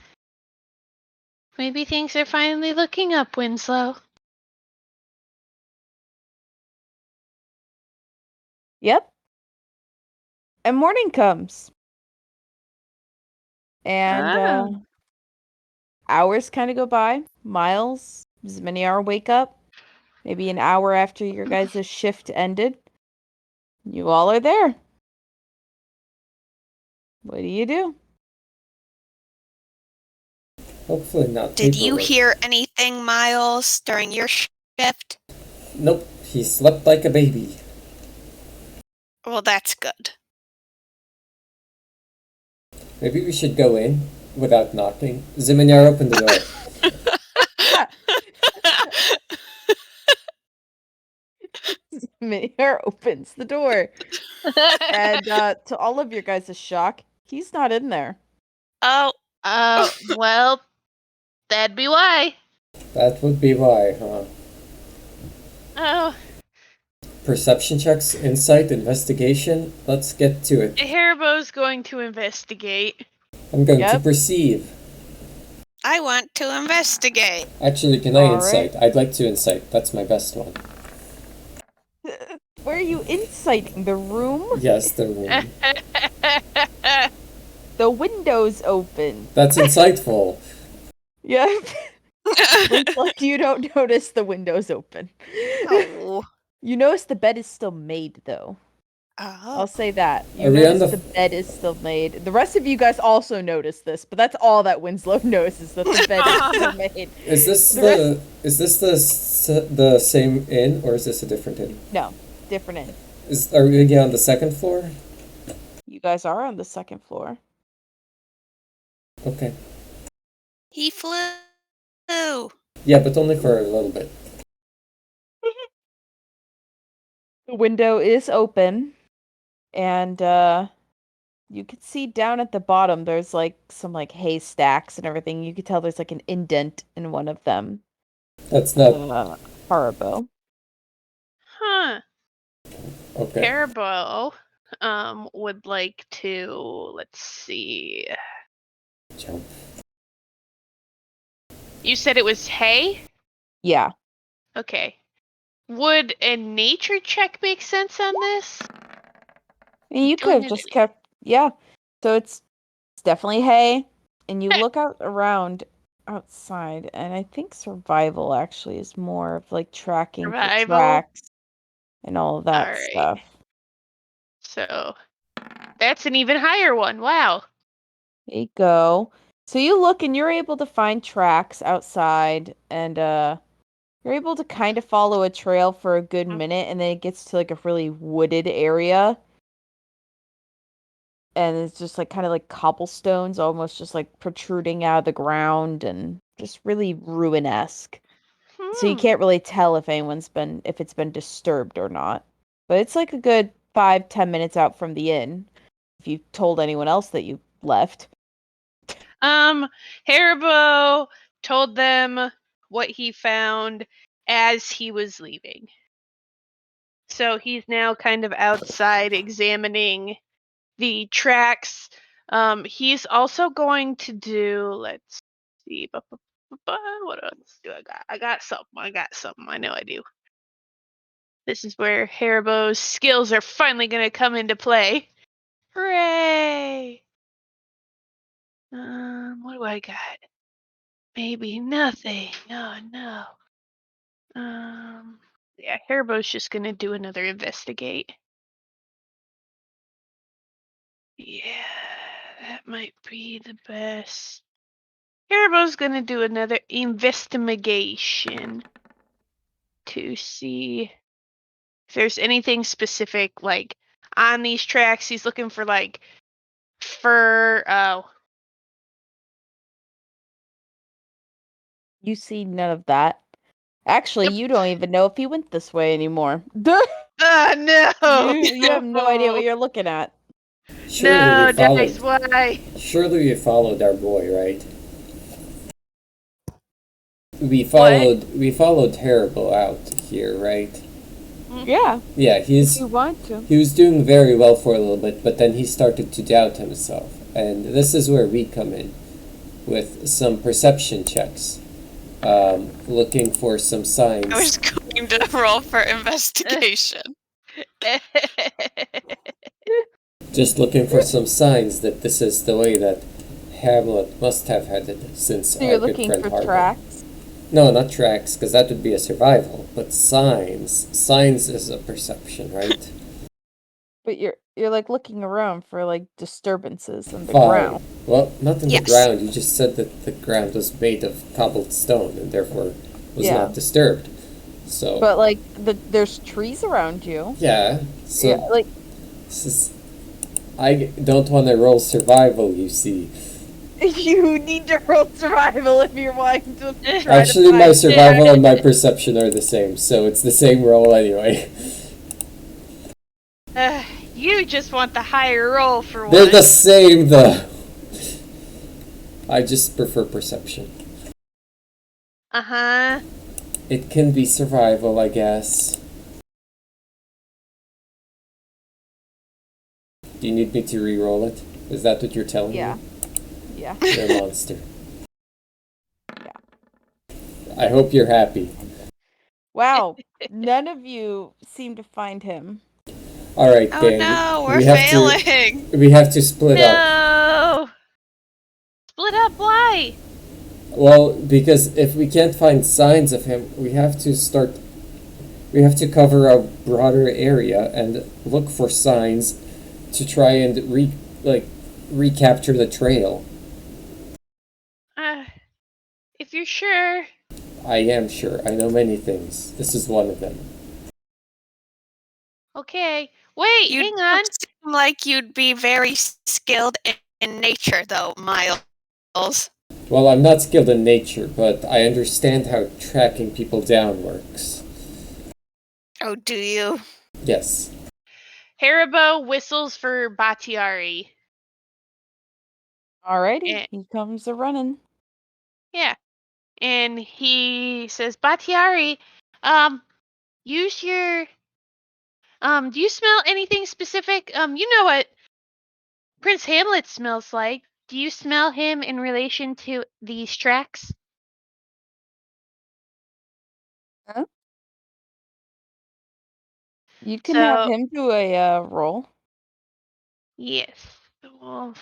things are finally looking up, Winslow. Yep. And morning comes. And Ah. hours kind of go by. Miles, Zminiar wake up. Maybe an hour after your guys' shift ended. You all are there. What do you do? Hopefully not Did you paperwork. hear anything, Miles, during your shift? Nope, he slept like a baby. Well, that's good. Maybe we should go in without knocking. Ziminyar, open the door. Zminiar opens the door. And to all of your guys' shock, he's not in there. Oh, Well, that'd be why. That would be why, huh? Oh, Perception checks, insight, investigation. Let's get to it. Haribo's going to investigate. I'm going to Yep. perceive. I want to investigate. Actually, can I All insight? I'd like to insight. That's my best one. Where are you inciting? The room? Yes, the room. The window's open. That's insightful. Yep. Winslow, you don't notice the window's open. Oh. You notice the bed is still made, though. I'll Oh. say that. You Are we on notice the the bed is still made. The rest of you guys also notice this, but that's all that Winslow notices, that the bed is still made. Is this the same inn or is this a different inn? No, different inn. Are we again on the second floor? You guys are on the second floor. Okay. He flew. Yeah, but only for a little bit. The window is open, and you can see down at the bottom there's like some like haystacks and everything. You could tell there's like an indent in one of them. That's not Haribo. Huh. okay. Haribo would like to, let's see. Jump. You said it was hay? Yeah. Okay. Would a nature check make sense on this? You could have just kept, yeah. So it's definitely hay, and you look out around outside, and I think survival actually is more of like tracking for Survival? tracks and all of that Alright. stuff. So, that's an even higher one. Wow. There you go. So you look and you're able to find tracks outside, and you're able to kind of follow a trail for a good minute, and then it gets to like a really wooded area. And it's just like kind of like cobblestones, almost just like protruding out of the ground, and just really ruin-esque. So you can't really tell if it's been disturbed or not. But it's like a good 5-10 minutes out from the inn. If you told anyone else that you left. Haribo told them what he found as he was leaving. So he's now kind of outside examining the tracks. He's also going to do, let's see, what else do I got? I got something. I know I do. This is where Haribo's skills are finally going to come into play. Hooray! What do I got? Maybe nothing. Oh no. Yeah, Haribo's just gonna do another investigate. Yeah, that might be the best. Haribo's gonna do another investigation to see if there's anything specific, like, on these tracks. He's looking for, like, fur. Oh. You see none of that. Actually, Yep. you don't even know if he went this way anymore. No! You have no idea what you're looking at. Surely No, we dice, followed. why? Surely we followed our boy, right? We What? followed Terrible out here, right? Yeah, Yeah, if he want to. was doing very well for a little bit, but then he started to doubt himself. And this is where we come in with some perception checks, looking for some signs. I was going to roll for investigation. Just looking for some signs that this is the way that Hamlet must have headed since So our you're good looking friend for Harvey. tracks? No, not tracks, because that would be a survival. But signs. Signs is a perception, right? But you're like looking around for like disturbances on the Fine. ground. Well, not in the Yes. ground. You just said that the ground was made of cobbled stone and therefore was Yeah. not disturbed. So But like there's trees around you. yeah. So Yeah, like this is. I don't want to roll survival. You see. you need to roll survival if you're wanting to try Actually, to my find survival and my perception are the same, so it's the same roll anyway. You just want the higher roll for They're once. the same, though. I just prefer perception. Uh-huh. It can be survival, I guess. Do you need me to re-roll it? Is that what you're telling Yeah. me? Yeah. You're a monster. I hope you're happy. Wow. None of you seem to find him. All right, Oh gang. no, we're we have failing. we have to split up. No! Split up, why? Well, because if we can't find signs of him, we have to cover a broader area and look for signs to try and recapture the trail. If you're sure. I am sure. I know many things. This is one of them. Okay. Wait, You hang on. don't seem like you'd be very skilled in nature, though, Miles. Well, I'm not skilled in nature, but I understand how tracking people down works. Oh, do you? Yes. Haribo whistles for Batiari. Alrighty, Eh. he comes a running. Yeah. And he says, Batiari, use your do you smell anything specific? You know what Prince Hamlet smells like. Do you smell him in relation to these tracks? Huh? You can have him do a roll Yes. Well,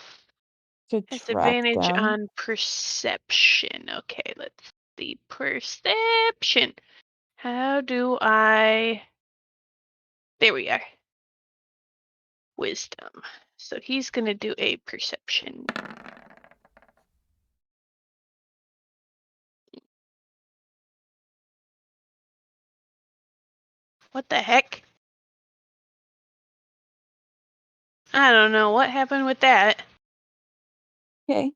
to it's track advantage down. on perception. Okay, let's see. Perception. How do I... There we are. Wisdom. So he's going to do a perception. What the heck? I don't know. What happened with that? Okay.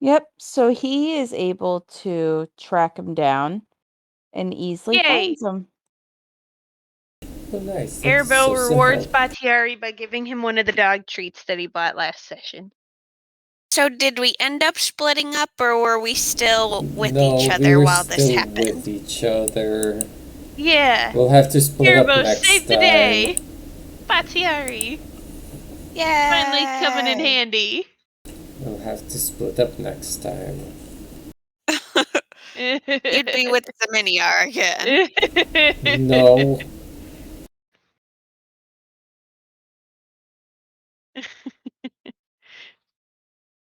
Yep. So he is able to track him down and easily Yay! finds him. Oh, nice. That's Airbo so rewards simple. Batiari by giving him one of the dog treats that he bought last session. So did we end up splitting up, or were we still with No, each we other were while this still happened? with each other. Yeah. We'll have to split up Airbo next saved time. the day. Batiari. Yay! Finally coming in handy. We'll have to split up next time. You'd be with the Miniar again. No.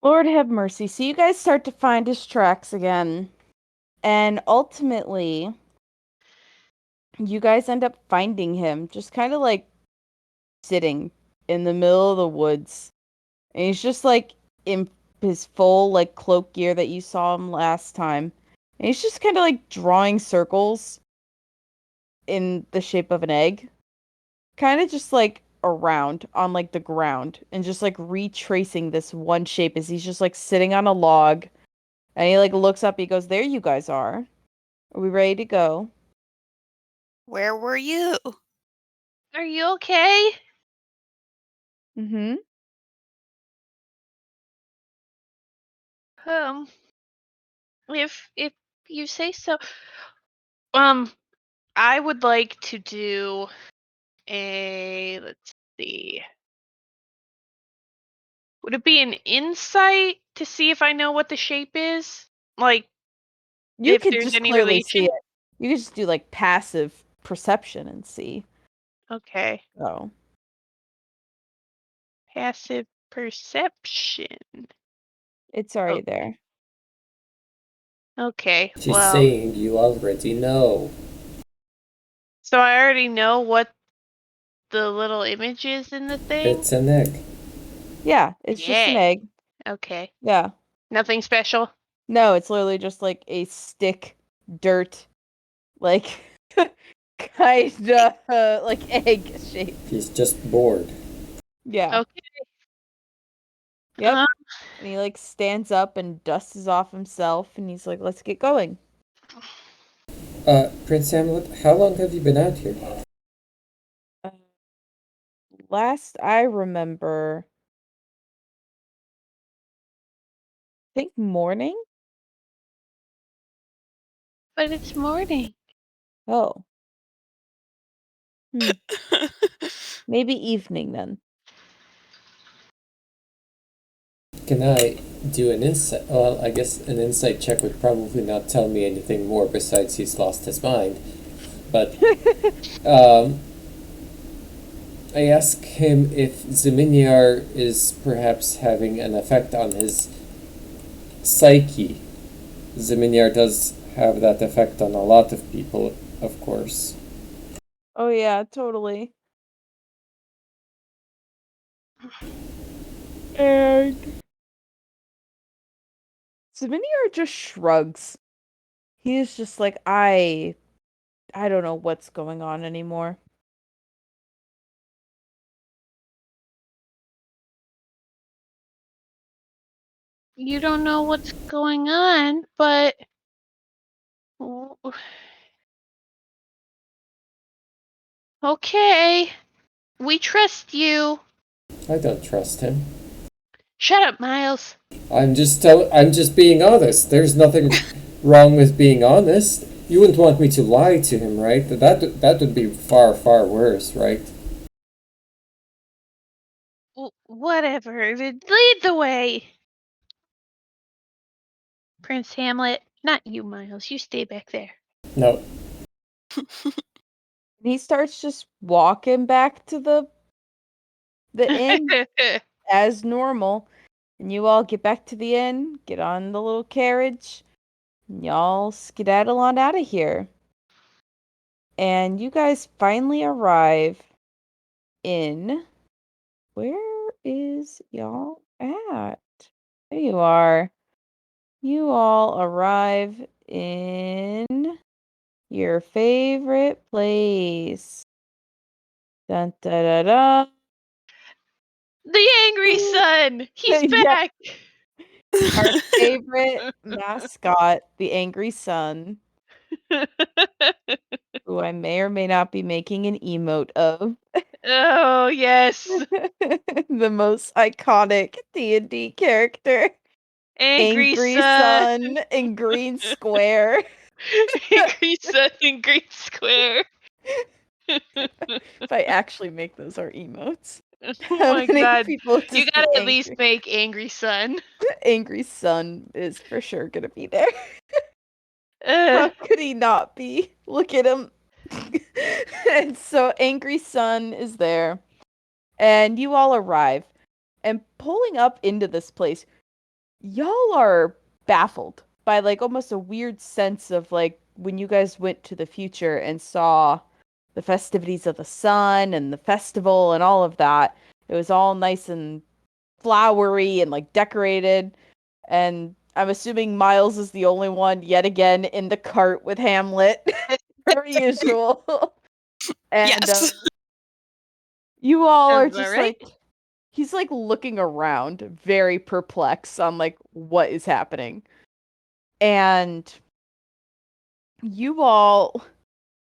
Lord have mercy. So you guys start to find his tracks again. And ultimately, you guys end up finding him just kind of like sitting in the middle of the woods. And he's just like in his full like cloak gear that you saw him last time. And he's just kind of like drawing circles in the shape of an egg. Kind of just like around on like the ground and just like retracing this one shape as he's just like sitting on a log. And he like looks up, he goes, "There you guys are. Are we ready to go?" Where were you? Are you okay? Mm-hmm. If you say so. I would like to do let's see. Would it be an insight to see if I know what the shape is? Like, You if could there's just any clearly see relation? it. You could just do like passive perception and see. Okay. Oh. Passive perception. It's already there. Okay. She's Well, saying you already know. so I already know what the little image is in the thing? It's an egg. Yeah, it's just an Yeah. egg. Okay. Yeah. Nothing special? No, it's literally just like a stick, dirt, like kinda like egg shape. He's just bored. Yeah. Okay. Yep. Uh, And he like stands up and dusts off himself and he's like, let's get going. Prince Hamlet, how long have you been out here? Uh, last I remember, I think morning? but it's morning. Oh. Maybe evening then. Can I do an insight? Well, I guess an insight check would probably not tell me anything more besides he's lost his mind. But I ask him if Zeminiar is perhaps having an effect on his psyche. Zeminiar does have that effect on a lot of people, of course. Oh yeah, totally. And Zaminiar just shrugs. He is just like, I don't know what's going on anymore. You don't know what's going on, but okay. We trust you. I don't trust him. Shut up, Miles. I'm just being honest. There's nothing wrong with being honest. You wouldn't want me to lie to him, right? That would be far worse, right? Whatever. Lead the way. Prince Hamlet. Not you, Miles. You stay back there. No. And he starts just walking back to the inn as normal. And you all get back to the inn, get on the little carriage, and y'all skedaddle on out of here. And you guys finally arrive in. Where is y'all at? There you are. You all arrive in your favorite place. Dun da da da. The angry son. He's Yeah. back. Our favorite mascot, the Angry Sun, who I may or may not be making an emote of. Oh, yes. The most iconic D&D character. Angry Angry son. Sun in green square. Angry son in green square. If I actually make those our emotes. Oh How my many god. people You does gotta the at least make Angry Sun. Angry Sun is for sure gonna be there? Uh, How could he not be? Look at him. And so Angry Sun is there. And you all arrive. And pulling up into this place, y'all are baffled by like almost a weird sense of like when you guys went to the future and saw the festivities of the sun and the festival and all of that. It was all nice and flowery and like decorated. And I'm assuming Miles is the only one yet again in the cart with Hamlet, per usual. And Yes. you all are Sounds about just right. like, he's like looking around, very perplexed on like what is happening. And you all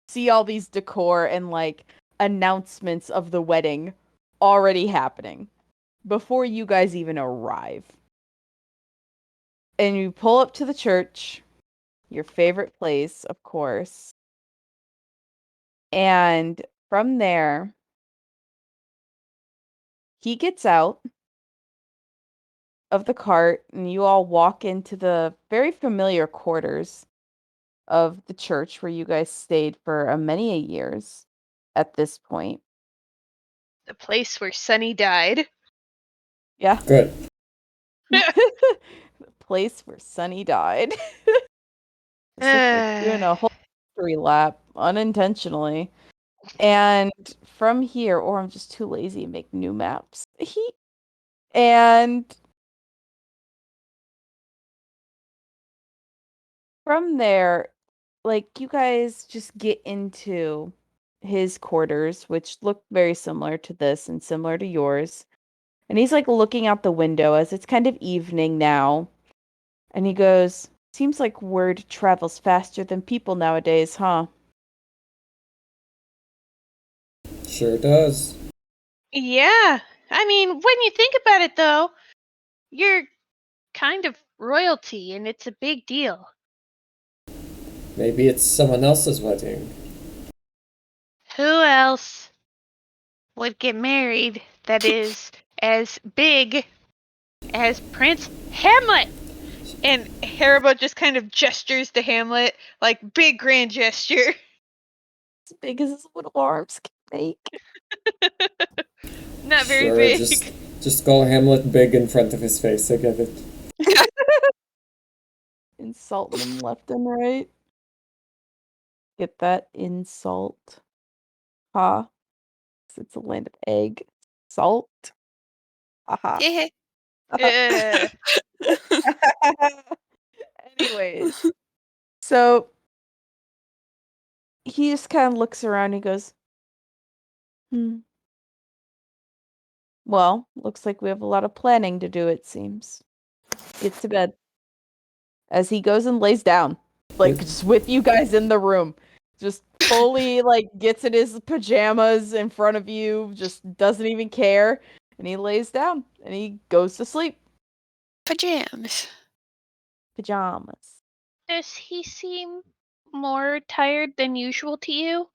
see all these decor and like announcements of the wedding already happening before you guys even arrive. And you pull up to the church, your favorite place, of course. And from there, he gets out of the cart, and you all walk into the very familiar quarters of the church where you guys stayed for many a years at this point. The place where Sunny died. Yeah. Good. The place where Sunny died. As if we're doing a whole history lap unintentionally. And from here, or I'm just too lazy to make new maps. And from there, like, you guys just get into his quarters, which look very similar to this and similar to yours. And he's like looking out the window as it's kind of evening now. And he goes, "Seems like word travels faster than people nowadays, huh?" Sure does. Yeah. I mean, when you think about it, though, you're kind of royalty, and it's a big deal. Maybe it's someone else's wedding. Who else would get married that is as big as Prince Hamlet? And Haribo just kind of gestures to Hamlet, like big grand gesture. As big as his little arms can make. Not very Sure, big. just call Hamlet big in front of his face. I get it. Insulting him left and right. Get that insult? Ha. 'Cause it's a land of egg. Salt. Haha. Yeah. Anyways, so he just kind of looks around and he goes, Well, looks like we have a lot of planning to do, it seems. Get to bed. As he goes and lays down, like, just with you guys in the room. Just fully, like, gets in his pajamas in front of you, just doesn't even care. And he lays down and he goes to sleep. Pajamas. Pajamas. Does he seem more tired than usual to you?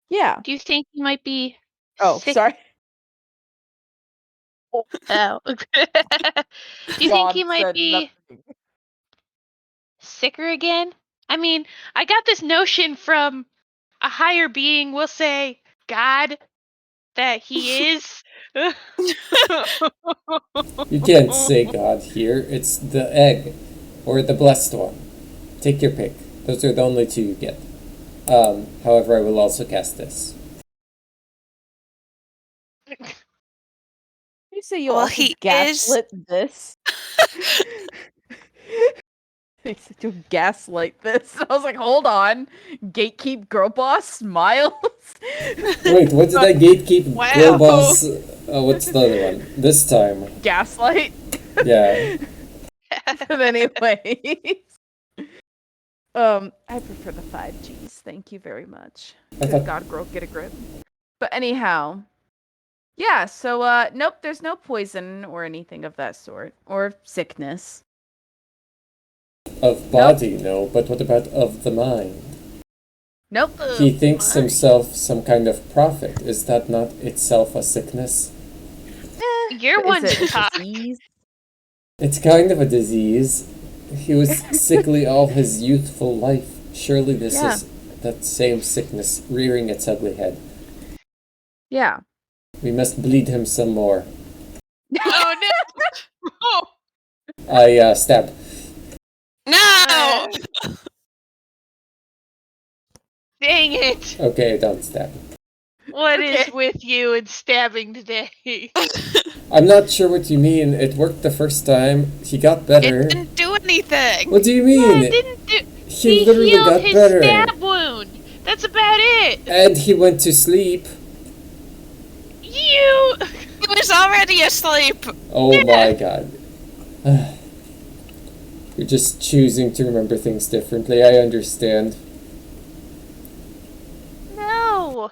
Yeah. Do you think he might be Oh, sick? sorry. Oh. Do you think God he might said be nothing. sicker again? I mean, I got this notion from a higher being, we'll say God, that he is. You can't say God here. It's the egg, or the blessed one. Take your pick. Those are the only two you get. However, I will also cast this. You say you Well, also he is. gaslit this? He said you gaslight this. I was like, hold on. Gatekeep girl boss smiles. Wait, what did I gatekeep? Wow. Girl boss. What's the other one? This time. Gaslight. Yeah. But anyways. I prefer the 5Gs. Thank you very much. Good God, girl, get a grip. But anyhow. Yeah, so nope, there's no poison or anything of that sort. Or sickness. Of body, no, but what about of the mind? Nope. He thinks himself some kind of prophet. Is that not itself a sickness? You're Is one it to a talk. disease? It's kind of a disease. He was sickly all his youthful life. Surely this Yeah. is that same sickness rearing its ugly head. Yeah. We must bleed him some more. Oh no! Oh. I stab. No! Dang it! Okay, I don't stab. What is Okay. with you and stabbing today? I'm not sure what you mean. It worked the first time. He got better. It didn't do anything. What do you Yeah, mean? it didn't do. He He literally healed got his better. stab wound. That's about it. And he went to sleep. You. He was already asleep. Oh Yeah. my god. You're just choosing to remember things differently. I understand. No.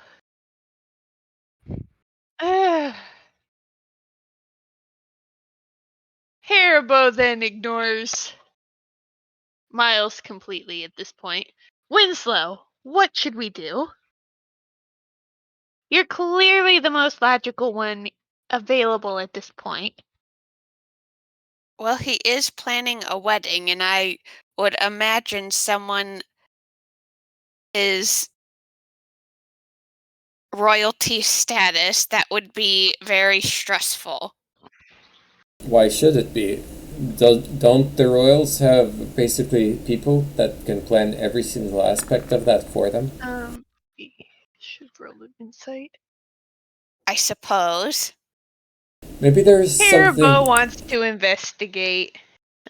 Haribo then ignores Miles completely at this point. Winslow, what should we do? You're clearly the most logical one available at this point. Well, he is planning a wedding, and I would imagine someone is royalty status that would be very stressful. Why should it be? Don't the royals have basically people that can plan every single aspect of that for them? Should roll an insight. I suppose. Maybe there's Haribo something. wants to investigate.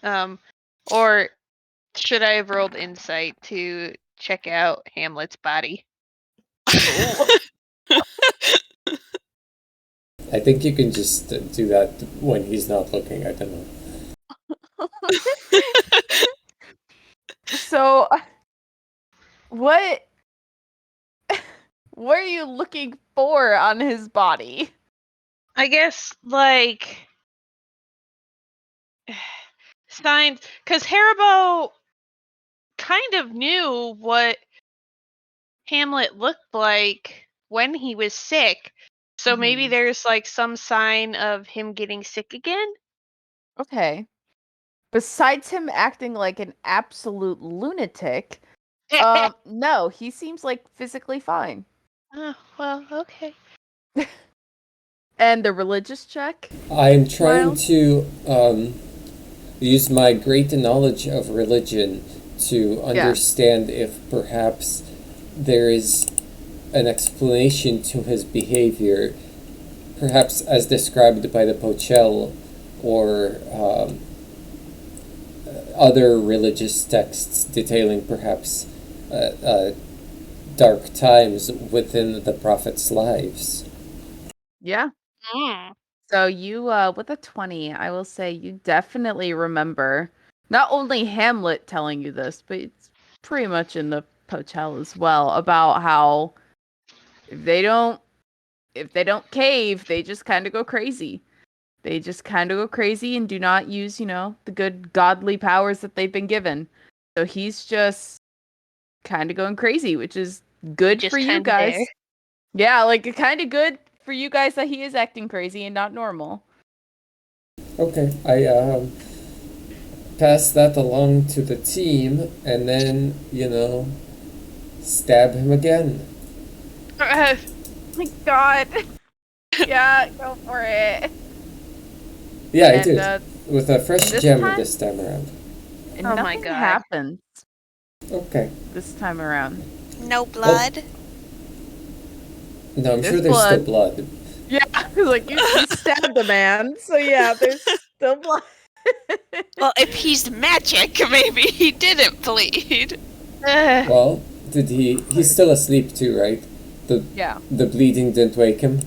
Or should I have rolled insight to check out Hamlet's body? I think you can just do that when he's not looking. I don't know. So, what are you looking for on his body? I guess, like, signs, because Haribo kind of knew what Hamlet looked like when he was sick. So maybe Mhm. there's like some sign of him getting sick again. Okay. Besides him acting like an absolute lunatic, no, he seems like physically fine. Oh, well, okay. And the religious check? I'm trying Miles? to use my great knowledge of religion to understand if perhaps there is an explanation to his behavior, perhaps as described by the Pochel or other religious texts detailing perhaps dark times within the prophets' lives. Yeah. Mm. So you, with a 20, I will say you definitely remember not only Hamlet telling you this, but it's pretty much in the Pochel as well, about how if they don't cave, they just kind of go crazy. They just kind of go crazy and do not use, the good godly powers that they've been given. So he's just kind of going crazy, which is good Just for you kinda guys. there. Yeah, like kind of good for you guys that he is acting crazy and not normal. Okay, I pass that along to the team and then, stab him again. My God. Yeah, go for it. Yeah, I And did. With a fresh this gem time? this time around. And Oh my nothing God. happens Okay. this time around. No blood. No, I'm There's sure there's still blood. Yeah, like you stabbed the man, so yeah, there's still blood. Well, if he's magic, maybe he didn't bleed. Well, he's still asleep too, right? Yeah. The bleeding didn't wake him?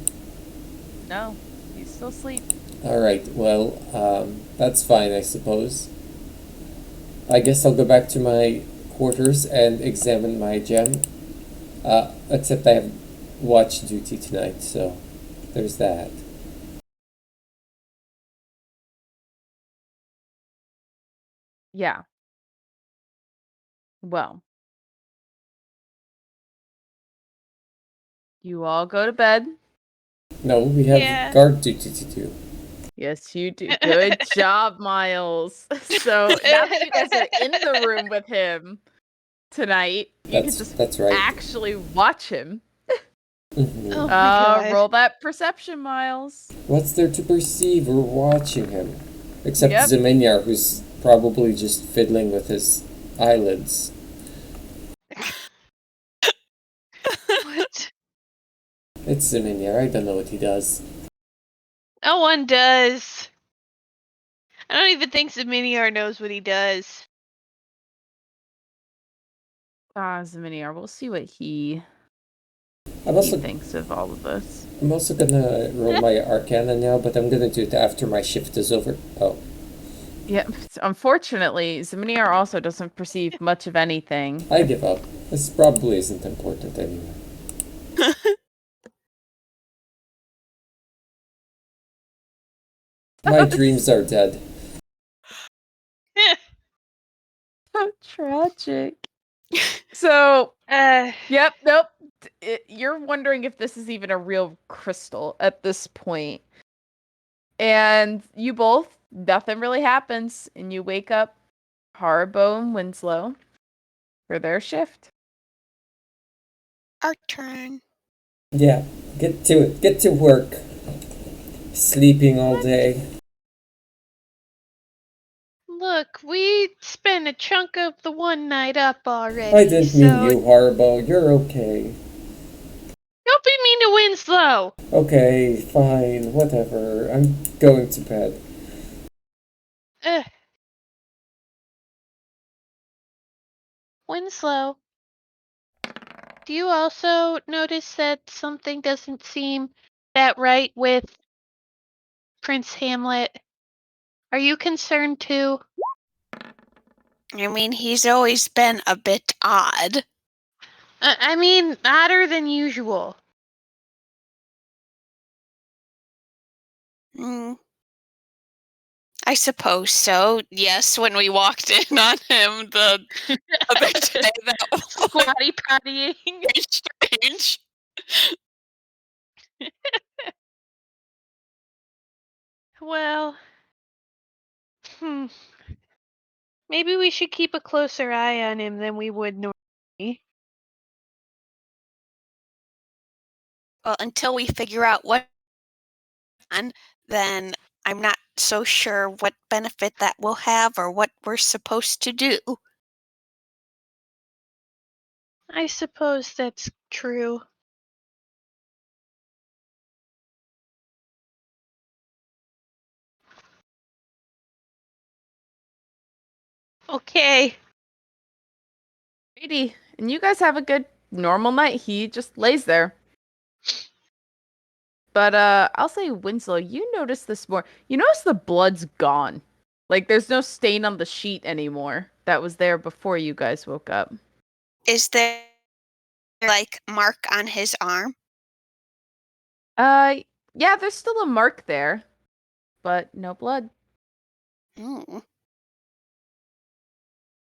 No, he's still asleep. Alright, well, that's fine, I suppose. I guess I'll go back to my quarters and examine my gem. Except I have watch duty tonight, so there's that. Yeah. Well, you all go to bed. No, we have Yeah. guard duty to do. Yes, you do. Good job, Miles. So now that you guys are in the room with him tonight, you can just That's right. actually watch him. Mhm. Oh my God. Roll that perception, Miles. What's there to perceive? We're watching him. Except Yep. Zemeniar, who's probably just fiddling with his eyelids. What? It's Zemeniar, I don't know what he does. No one does. I don't even think Zeminiar knows what he does. Zeminiar, we'll see what he I'm also, thinks of all of this. I'm also gonna roll my Arcana now, but I'm gonna do it after my shift is over. Oh. Yeah, unfortunately, Zeminiar also doesn't perceive much of anything. I give up. This probably isn't important anyway. My dreams are dead. So tragic. So, yep, nope. You're wondering if this is even a real crystal at this point. And you both, nothing really happens. And you wake up Haribo and Winslow for their shift. Our turn. Yeah, get to it. Get to work. Sleeping all day. Look, we spent a chunk of the one night up already. I didn't mean you, Haribo. You're okay. Don't be mean to Winslow. Okay, fine, whatever. I'm going to bed. Ugh. Winslow, do you also notice that something doesn't seem that right with Prince Hamlet? Are you concerned too? I mean, he's always been a bit odd. I mean, odder than usual. I suppose so. Yes, when we walked in on him the other day, that was Squatty pottying. very strange. Well, maybe we should keep a closer eye on him than we would normally. Well, until we figure out what, and then I'm not so sure what benefit that will have or what we're supposed to do. I suppose that's true. Okay. Alrighty. And you guys have a good normal night. He just lays there. But I'll say, Winslow, you notice this more. You notice the blood's gone. Like there's no stain on the sheet anymore that was there before you guys woke up. Is there like mark on his arm? Yeah, there's still a mark there, but no blood. Mm.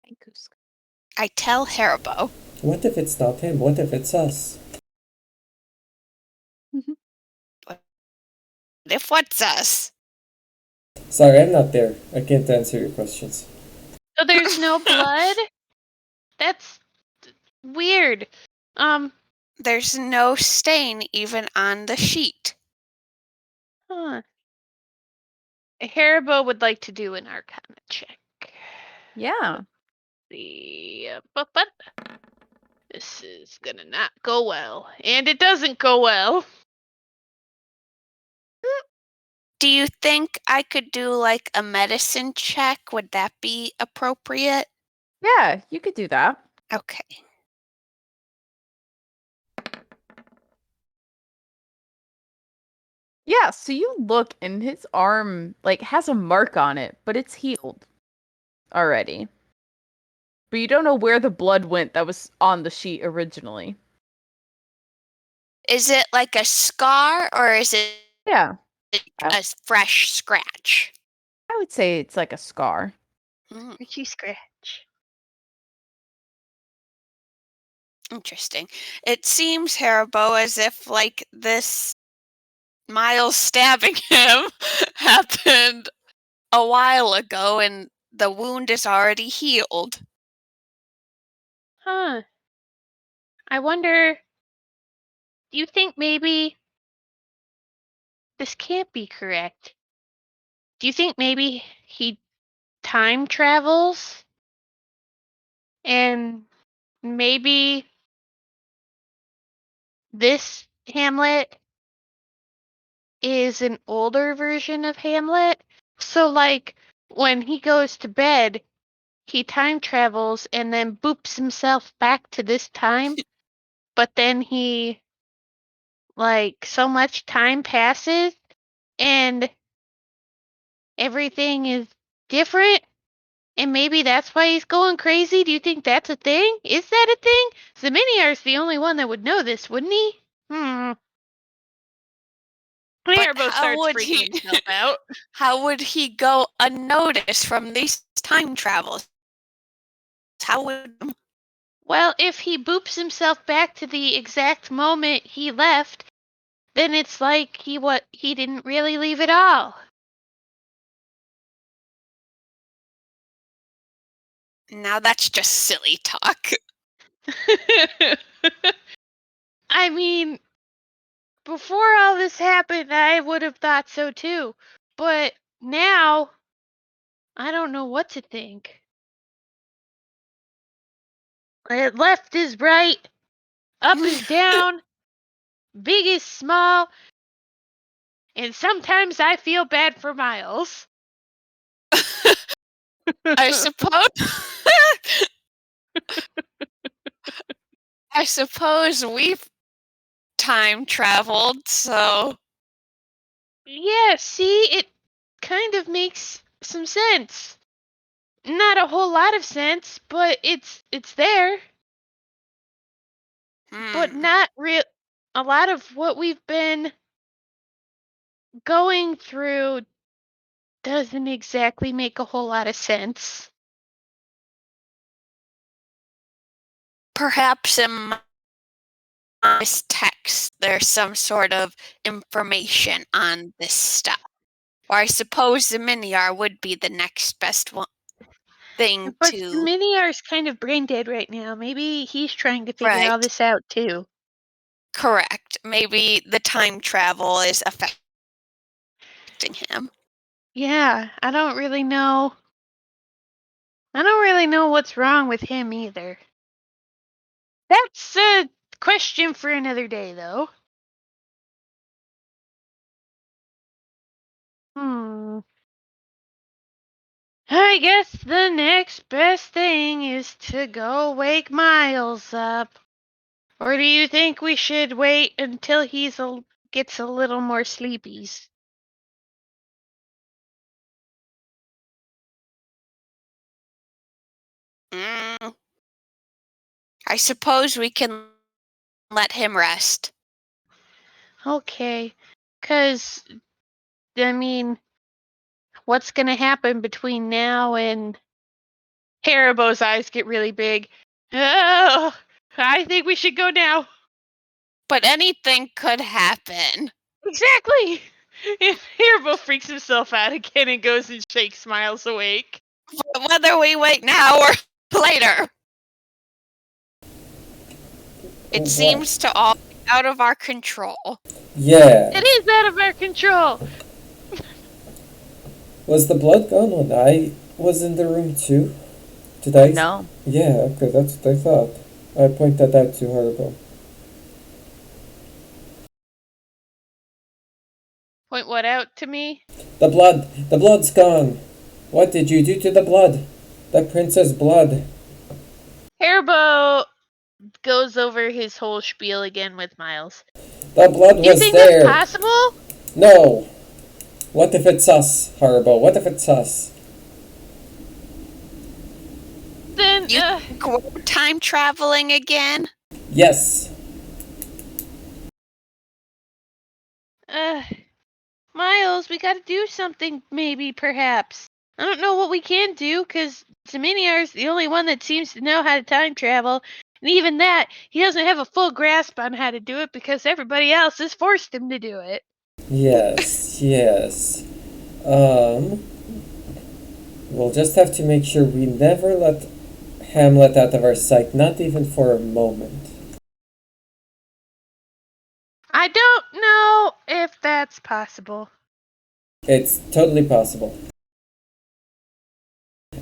Hey, Kuska. I tell Haribo. What if it's not him? What if it's us? If what's us? Sorry, I'm not there. I can't answer your questions. So there's no blood? That's weird. There's no stain even on the sheet. Huh. Haribo would like to do an Arcana check. Yeah. But this is gonna not go well, and it doesn't go well. Do you think I could do like a medicine check? Would that be appropriate? Yeah, you could do that. Okay. Yeah, so you look and his arm like has a mark on it, but it's healed already. But you don't know where the blood went that was on the sheet originally. Is it like a scar or is it Yeah, a fresh scratch? I would say it's like a scar. Richie scratch. Interesting. It seems, Haribo, as if like this Miles stabbing him happened a while ago and the wound is already healed. Huh. I wonder. Do you think maybe this can't be correct? Do you think maybe he time travels? And maybe this Hamlet is an older version of Hamlet? So, like, when he goes to bed, he time travels and then boops himself back to this time, but then he, like, so much time passes and everything is different. And maybe that's why he's going crazy? Do you think that's a thing? Is that a thing? Zaminiar's the only one that would know this, wouldn't he? Haribo starts freaking himself out. How would he go unnoticed from these time travels? How would... Well, if he boops himself back to the exact moment he left, then it's like he didn't really leave at all. Now that's just silly talk. I mean, before all this happened, I would have thought so too. But now, I don't know what to think. Left is right, up is down, big is small, and sometimes I feel bad for Miles. I suppose... I suppose we've time traveled, so... Yeah, see, it kind of makes some sense. Not a whole lot of sense, but it's there. But not real. A lot of what we've been going through doesn't exactly make a whole lot of sense. Perhaps in this text there's some sort of information on this stuff. Or I suppose the Miniar would be the next best thing But to... Miniar's kind of brain dead right now. Maybe he's trying to figure all Right. this out too. Correct. Maybe the time travel is affecting him. Yeah, I don't really know. I don't really know what's wrong with him either. That's a question for another day, though. I guess the next best thing is to go wake Miles up. Or do you think we should wait until gets a little more sleepies? I suppose we can let him rest. Okay, 'cause I mean, what's gonna happen between now and Haribo's eyes get really big? Oh, I think we should go now. But anything could happen. Exactly. If Haribo freaks himself out again and goes and shakes Miles awake. Whether we wait now or later. It seems to all be out of our control. Yeah. It is out of our control. Was the blood gone when I was in the room too? Did I? No. Yeah, okay, that's what I thought. I pointed that out to Haribo. Point what out to me? The blood's gone. What did you do to the blood? The princess blood. Haribo goes over his whole spiel again with Miles. The blood was there. You think that's possible? No. What if it's us, Haribo? What if it's us? Then, You think we're time traveling again? Yes. Miles, we gotta do something, maybe, perhaps. I don't know what we can do, because Seminiar's the only one that seems to know how to time travel. And even that, he doesn't have a full grasp on how to do it because everybody else has forced him to do it. Yes, yes. We'll just have to make sure we never let Hamlet out of our sight, not even for a moment. I don't know if that's possible. It's totally possible.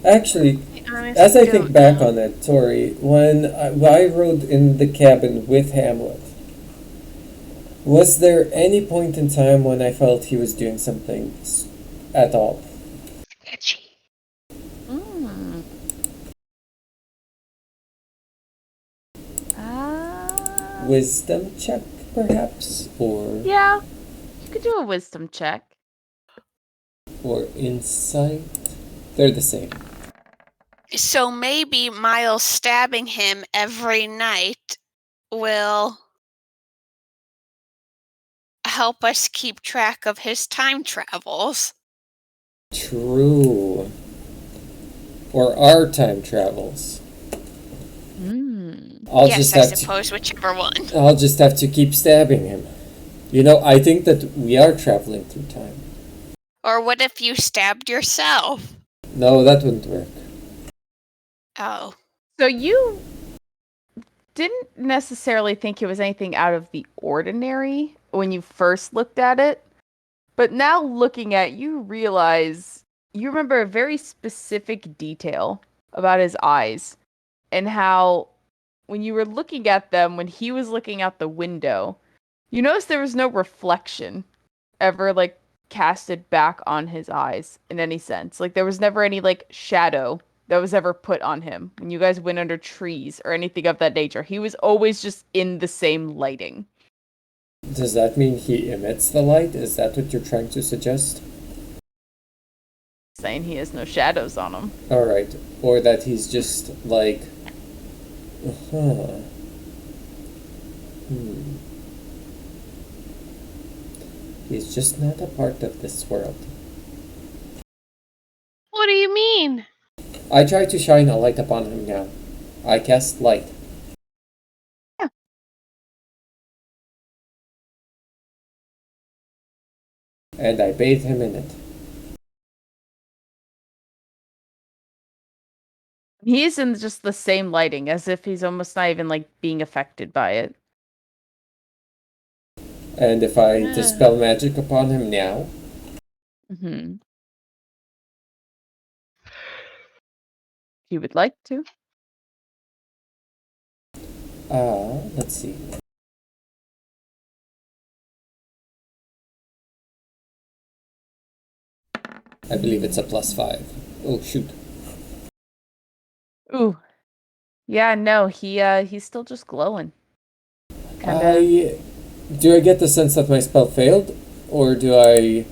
Actually, I as I don't think back know. on it, Tori, when I rode in the cabin with Hamlet, was there any point in time when I felt he was doing something at all? Sketchy. Wisdom check, perhaps? Or Yeah, you could do a wisdom check. or insight? They're the same. So maybe Miles stabbing him every night will help us keep track of his time travels. True. Or our time travels. I'll yes, just I have to. suppose whichever one. I'll just have to keep stabbing him. You know, I think that we are traveling through time. Or what if you stabbed yourself? No, that wouldn't work. Oh. So you didn't necessarily think it was anything out of the ordinary when you first looked at it, but now looking at it, you realize you remember a very specific detail about his eyes and how when you were looking at them when he was looking out the window, you noticed there was no reflection ever like casted back on his eyes in any sense. Like there was never any like shadow that was ever put on him when you guys went under trees or anything of that nature. He was always just in the same lighting. Does that mean he emits the light? Is that what you're trying to suggest? Saying he has no shadows on him. Alright. Or that he's just like. Huh. He's just not a part of this world. What do you mean? I try to shine a light upon him now. I cast light. Yeah. And I bathe him in it. He's in just the same lighting as if he's almost not even like being affected by it. And if I dispel magic upon him now, Mm-hmm. If you would like to. let's see. I believe it's a +5. Oh shoot. Ooh. Yeah, no, he's still just glowing. Kinda. Do I get the sense that my spell failed? Or do I...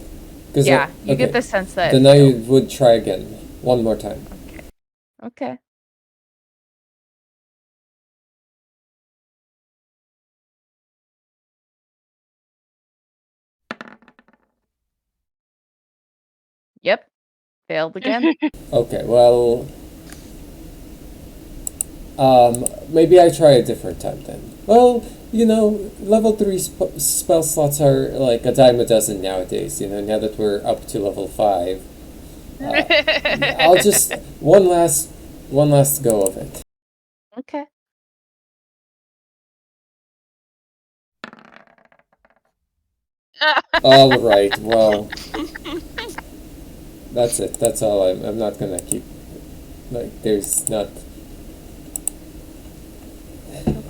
Yeah, you get the sense that Then I would try again. One more time. Okay. Yep. Failed again. Okay, well... maybe I try a different time then. Well, you know, level 3 spell slots are like a dime a dozen nowadays, you know, now that we're up to level 5. I'll just... One last go of it. Okay. Alright, well... That's it. That's all. I'm not gonna keep... Like, there's not...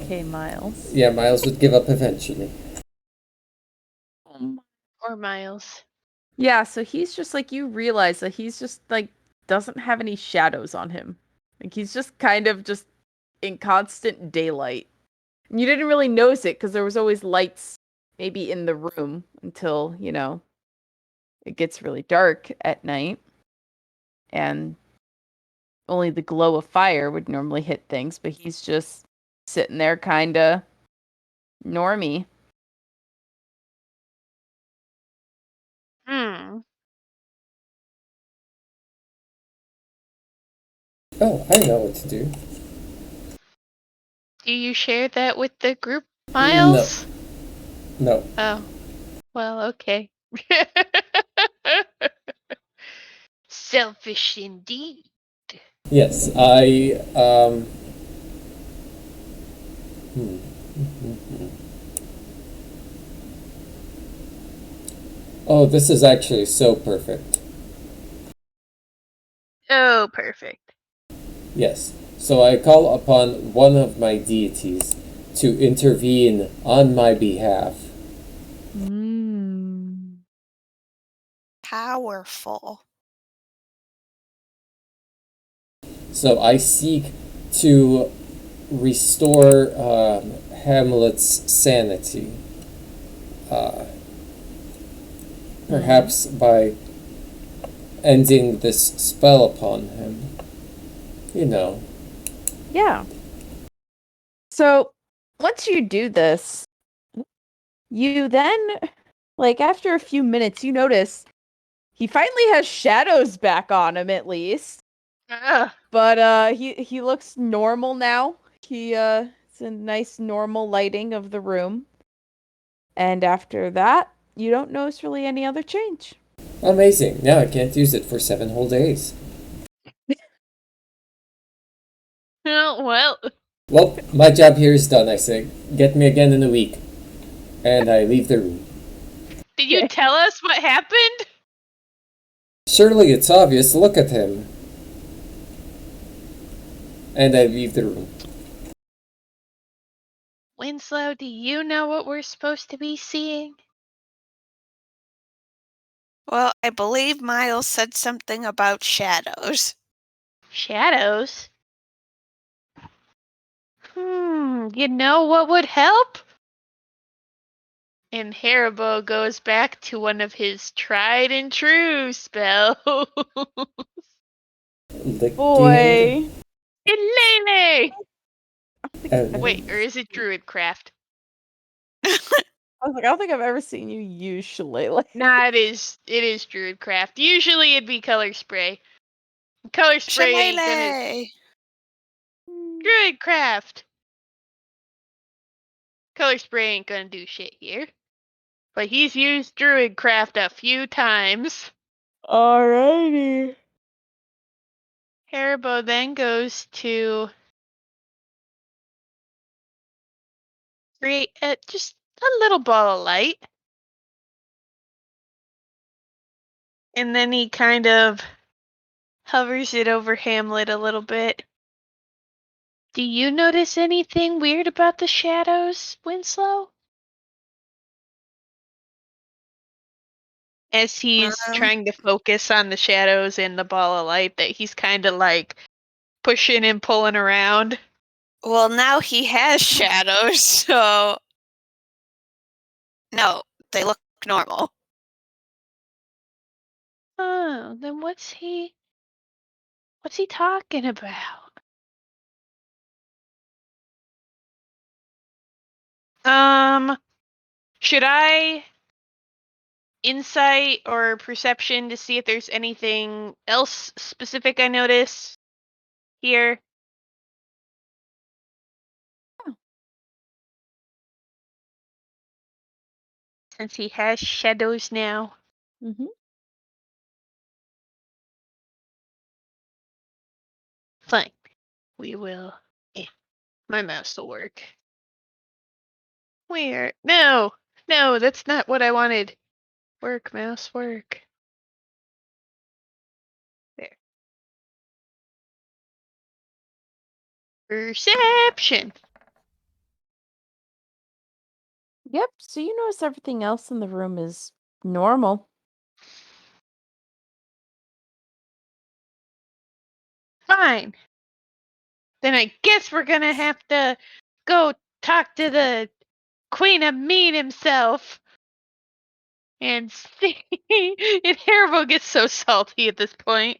Okay, Miles. Yeah, Miles would give up eventually. Or Miles. Yeah, so he's just like, you realize that he's just like, doesn't have any shadows on him. Like, he's just kind of just in constant daylight. And you didn't really notice it because there was always lights maybe in the room until, you know, it gets really dark at night. And only the glow of fire would normally hit things, but he's just sitting there kind of normie. Oh, I know what to do. Do you share that with the group, Miles? No. Oh. Well, okay. Selfish indeed. Yes, I, Oh, this is actually so perfect. Oh, perfect. Yes. So I call upon one of my deities to intervene on my behalf. Powerful. So I seek to restore Hamlet's sanity. Perhaps by ending this spell upon him. You know. Yeah. So once you do this, you then, like after a few minutes, you notice he finally has shadows back on him at least. Ugh. But he looks normal now. He It's a nice normal lighting of the room. And after that, you don't notice really any other change. Amazing. Now I can't use it for 7 whole days. Oh, well, Well, my job here is done, I say. Get me again in a week. And I leave the room. did you Okay. tell us what happened? Surely it's obvious, look at him. And I leave the room. Winslow, do you know what we're supposed to be seeing? Well, I believe Miles said something about shadows. Shadows? You know what would help? And Haribo goes back to one of his tried and true spells. Lick Boy. Lele! and Wait, or is it Druidcraft? I was like, I don't think I've ever seen you use Shillelagh. Nah, it is Druidcraft. Usually it'd be Color Spray. Color Spray ain't gonna... Shillelagh! Druidcraft! Color Spray ain't gonna do shit here. But he's used Druidcraft a few times. Alrighty. Haribo then goes to create just a little ball of light. And then he kind of hovers it over Hamlet a little bit. Do you notice anything weird about the shadows, Winslow? As he's trying to focus on the shadows and the ball of light that he's kind of like pushing and pulling around. Well, now he has shadows, so... No, they look normal. Oh, then what's he talking about? Should I insight or perception to see if there's anything else specific I notice here? Since he has shadows now. Mm-hmm. Fine. We will. My mouse will work. Where? No! No, that's not what I wanted. Work, mouse, work. There. Perception! Yep, so you notice everything else in the room is normal. Fine. Then I guess we're gonna have to go talk to the Queen of Mean himself. And see. And Haribo gets so salty at this point.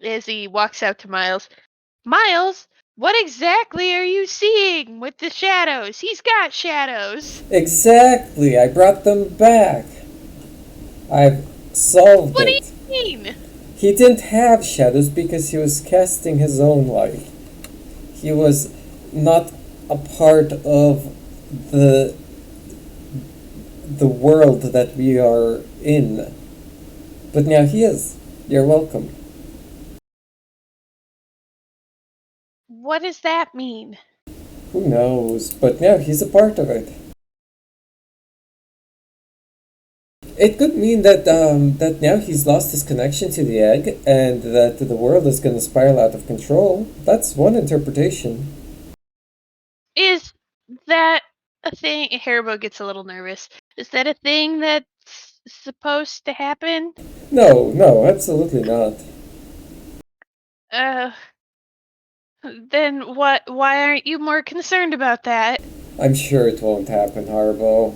As he walks out to Miles. Miles, what exactly are you seeing with the shadows? He's got shadows. exactly, I brought them back. I've solved What do it. you mean? He didn't have shadows because he was casting his own light. He was not a part of the world that we are in. But now he is. You're welcome. What does that mean? Who knows? But now he's a part of it. It could mean that that now he's lost his connection to the egg, and that the world is going to spiral out of control. That's one interpretation. Is that a thing? Haribo gets a little nervous. Is that a thing that's supposed to happen? No, absolutely not. Then what? Why aren't you more concerned about that? I'm sure it won't happen, Harbo.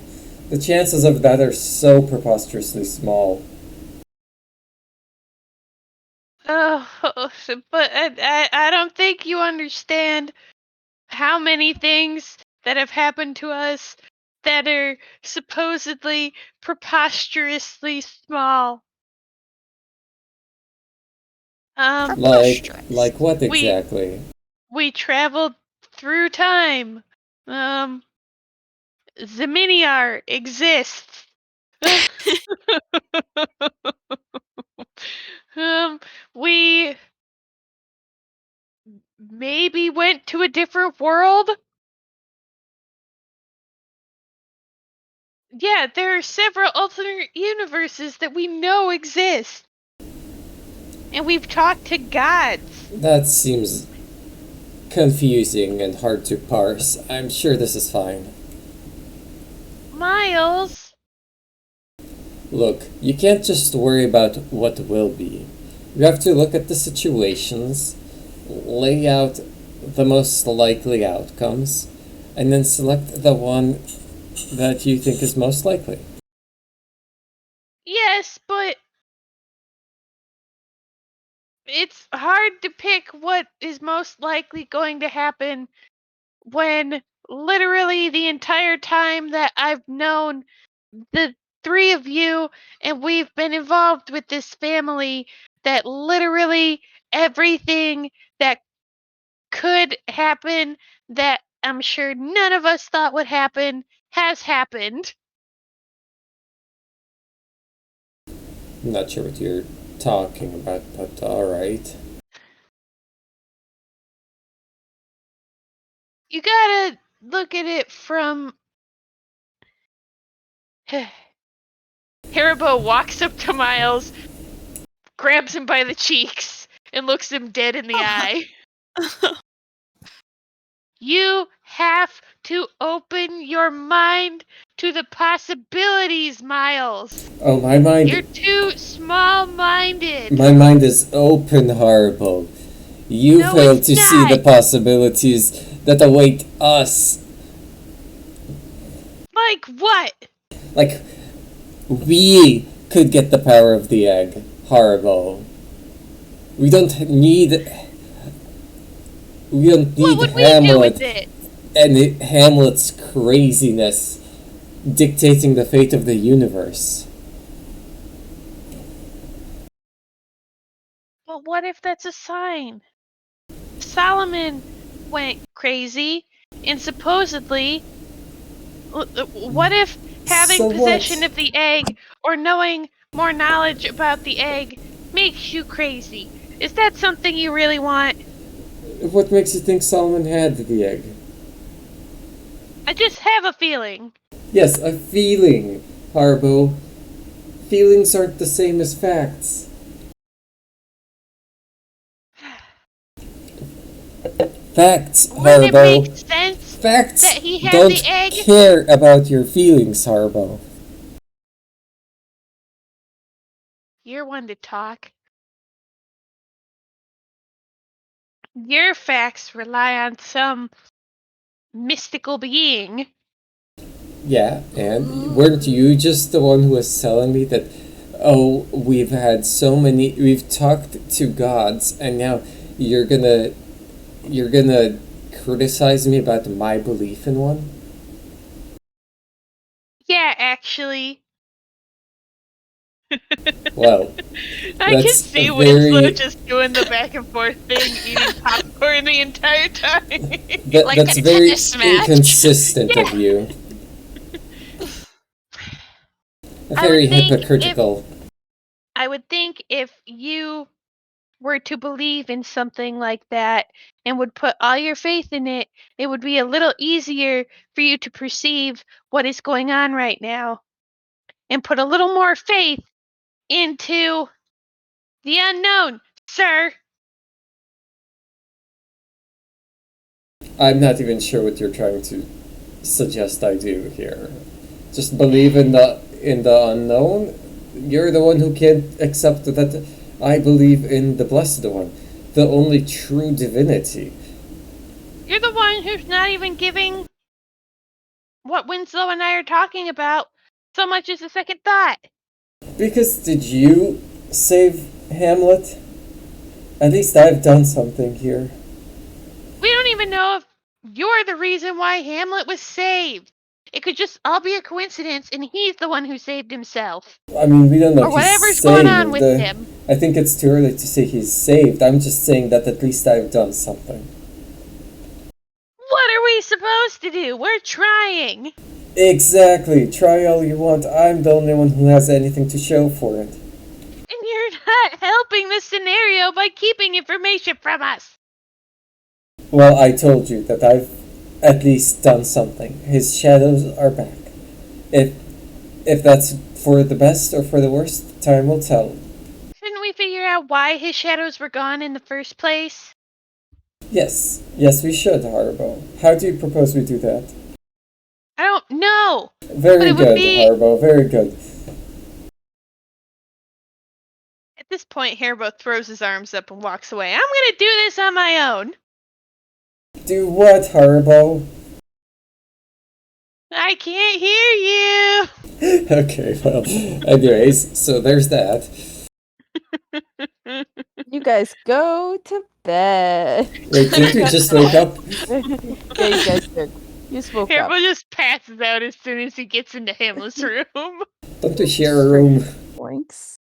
The chances of that are so preposterously small. Oh, but I don't think you understand how many things that have happened to us that are supposedly preposterously small. Like Preposterous. what exactly? We traveled through time. The Miniar exists. We maybe went to a different world. Yeah, there are several alternate universes that we know exist. And we've talked to gods. That seems confusing and hard to parse. I'm sure this is fine. Miles, Look, you can't just worry about what will be. You have to look at the situations, lay out the most likely outcomes, and then select the one that you think is most likely. yes, but it's hard to pick what is most likely going to happen when literally the entire time that I've known the three of you and we've been involved with this family, that literally everything that could happen that I'm sure none of us thought would happen has happened. I'm not sure what you're talking about, but alright. You gotta look at it from. Haribo walks up to Miles, grabs him by the cheeks, and looks him dead in the eye. You have to open your mind to the possibilities, Miles. Oh, my mind. You're too small-minded. My mind is open, Horrible. You No, fail it's to see the not. possibilities that await us. Like what? Like, we could get the power of the egg, Horrible. We don't need. We don't need What would we do Hamlet with it? and Hamlet's craziness dictating the fate of the universe. But what if that's a sign? Solomon went crazy, and supposedly, what if having So possession what? of the egg or knowing more knowledge about the egg makes you crazy? Is that something you really want? What makes you think Solomon had the egg? I just have a feeling. Yes, a feeling, Harbo. Feelings aren't the same as facts. Facts, Wouldn't it Harbo. make sense Facts that he had don't the egg? care about your feelings, Harbo. You're one to talk. Your facts rely on some mystical being. Yeah, and weren't you just the one who was telling me that, oh, we've talked to gods, and now you're gonna criticize me about my belief in one? Yeah, actually. Well, I can that's see a Winslow very- just doing the back and forth thing, eating popcorn the entire time. Like that's a very tennis match. inconsistent of you. I Very would think hypocritical. I would think if you were to believe in something like that and would put all your faith in it, it would be a little easier for you to perceive what is going on right now and put a little more faith into the unknown, sir. I'm not even sure what you're trying to suggest I do here. Just believe in the unknown. You're the one who can't accept that I believe in the Blessed One, the only true divinity. You're the one who's not even giving what Winslow and I are talking about so much as a second thought. Because did you save Hamlet? At least I've done something here. We don't even know if you're the reason why Hamlet was saved. It could just all be a coincidence and he's the one who saved himself. I mean, we don't know Or if whatever's he's going saved. on with him. I think it's too early to say he's saved. I'm just saying that at least I've done something. supposed to do? We're trying. Exactly. Try all you want. I'm the only one who has anything to show for it. And you're not helping the scenario by keeping information from us. Well, I told you that I've at least done something. His shadows are back. If that's for the best or for the worst, time will tell. Shouldn't we figure out why his shadows were gone in the first place? Yes, we should, Harbo. How do you propose we do that? I don't know. Very it would good, be- Harbo, very good. At this point, Hairbo throws his arms up and walks away. I'm gonna do this on my own. Do what, Harbo? I can't hear you. Okay, well, anyways, so there's that. You guys go to bed. Wait, did we just wake up? Yeah, you guys did. You just woke up. Hairbo just passes out as soon as he gets into Hamlet's room. Don't we share a room? Boinks.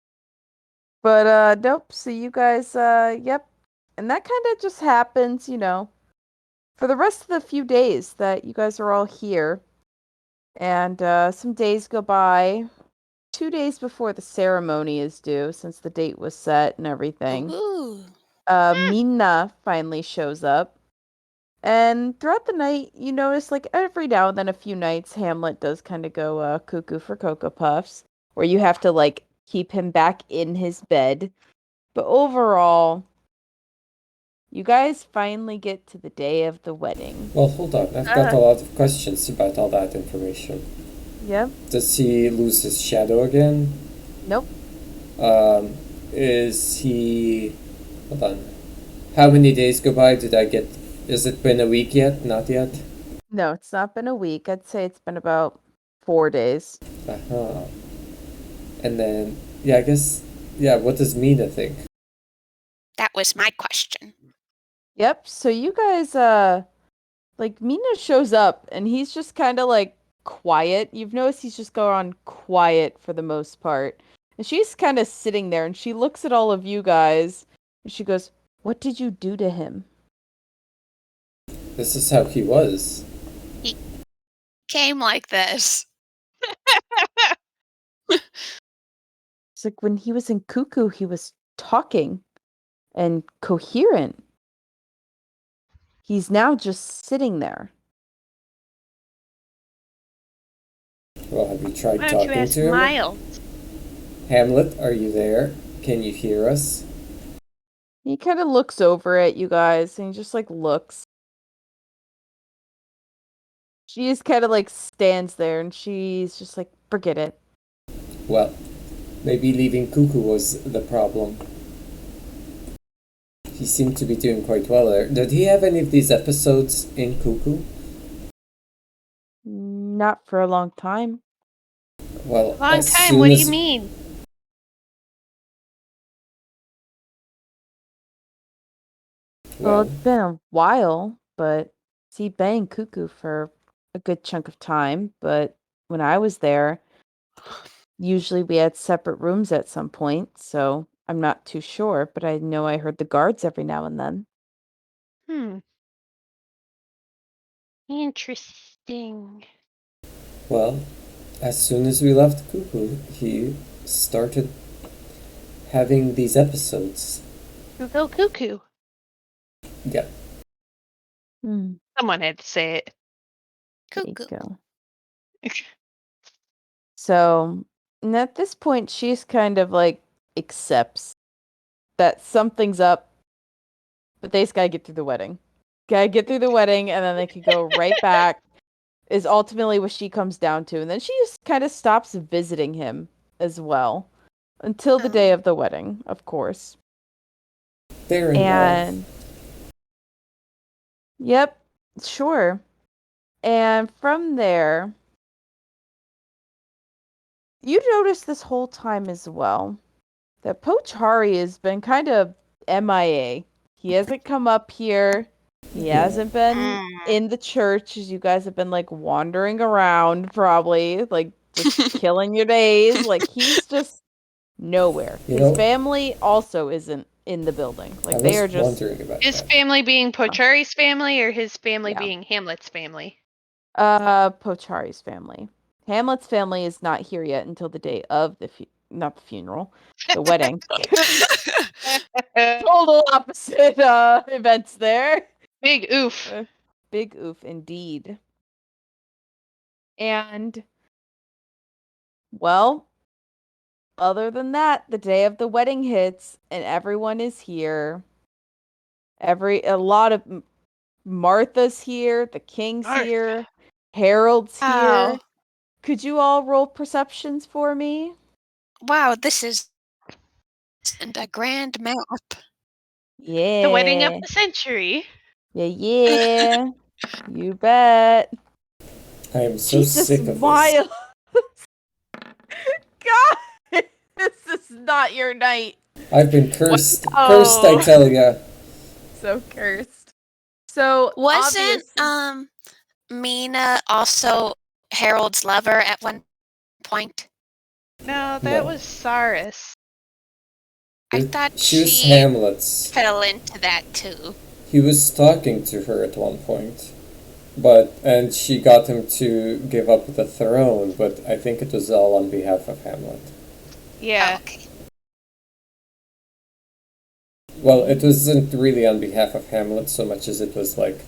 But nope, so you guys yep. And that kind of just happens, for the rest of the few days that you guys are all here. And some days go by. 2 days before the ceremony is due, since the date was set and everything. Ooh. Mina finally shows up. And throughout the night, you notice, like, every now and then a few nights, Hamlet does kind of go cuckoo for Cocoa Puffs, where you have to, like, keep him back in his bed. But overall, you guys finally get to the day of the wedding. Well, hold on. I've got a lot of questions about all that information. Yep. Does he lose his shadow again? Nope. Is he... Hold on. How many days go by? Has it been a week yet? Not yet? No, it's not been a week. I'd say it's been about 4 days. Uh-huh. And then, I guess, what does Mina think? That was my question. Yep. So you guys, Mina shows up and he's just kind of like quiet. You've noticed he's just gone quiet for the most part. And she's kind of sitting there and she looks at all of you guys and she goes, "What did you do to him?" This is how he was. Came like this. It's like when he was in Cuckoo, he was talking and coherent. He's now just sitting there. Well, have you tried Why don't you talking ask to him? Miles? Hamlet, are you there? Can you hear us? He kind of looks over at you guys and he just like looks. She just kind of like stands there and she's just like, "Forget it." Well, maybe leaving Cuckoo was the problem. He seemed to be doing quite well there. Did he have any of these episodes in Cuckoo? Not for a long time. Well, Long as time, soon what do as- you mean? Well, it's been a while, but see, been Cuckoo for a good chunk of time. But when I was there, usually we had separate rooms at some point, so I'm not too sure, but I know I heard the guards every now and then. Interesting. Well, as soon as we left Cuckoo, he started having these episodes. Go cuckoo. Yeah. Someone had to say it. There you Cuckoo. go. So, and at this point, she's kind of like accepts that something's up, but they just gotta get through the wedding. Gotta get through the wedding, and then they can go right back, is ultimately what she comes down to. And then she just kind of stops visiting him as well until the day of the wedding, of course. They're in And love. yep, sure. And from there, you notice this whole time as well that Poach Hari has been kind of MIA. He hasn't come up here. He hasn't been in the church as you guys have been like wandering around, probably like just killing your days. Like he's just nowhere. You His know- family also isn't in the building. I Like they was are just wondering about His that. family being Pochari's family or his family Yeah. being Hamlet's family? Pochari's family. Hamlet's family is not here yet until the day of the not the funeral, the wedding. Total opposite events there. Big oof. Big oof indeed. And well, other than that, the day of the wedding hits and everyone is here. A lot of Martha's here, the king's Martha. here, Harold's Wow. here. Could you all roll perceptions for me? Wow, this is and a grand map. Yeah. The wedding of the century. Yeah. You bet. I am so Jesus, sick of this. Miles. God, this is not your night. I've been cursed. Oh. Cursed, I tell ya. So cursed. So Wasn't obviously, Mina also Harold's lover at one point? No, that No. was Saris. I thought she was she Hamlet's. fell into that too. He was talking to her at one point, and she got him to give up the throne, but I think it was all on behalf of Hamlet. Yeah. Oh, okay. Well, it wasn't really on behalf of Hamlet so much as it was like,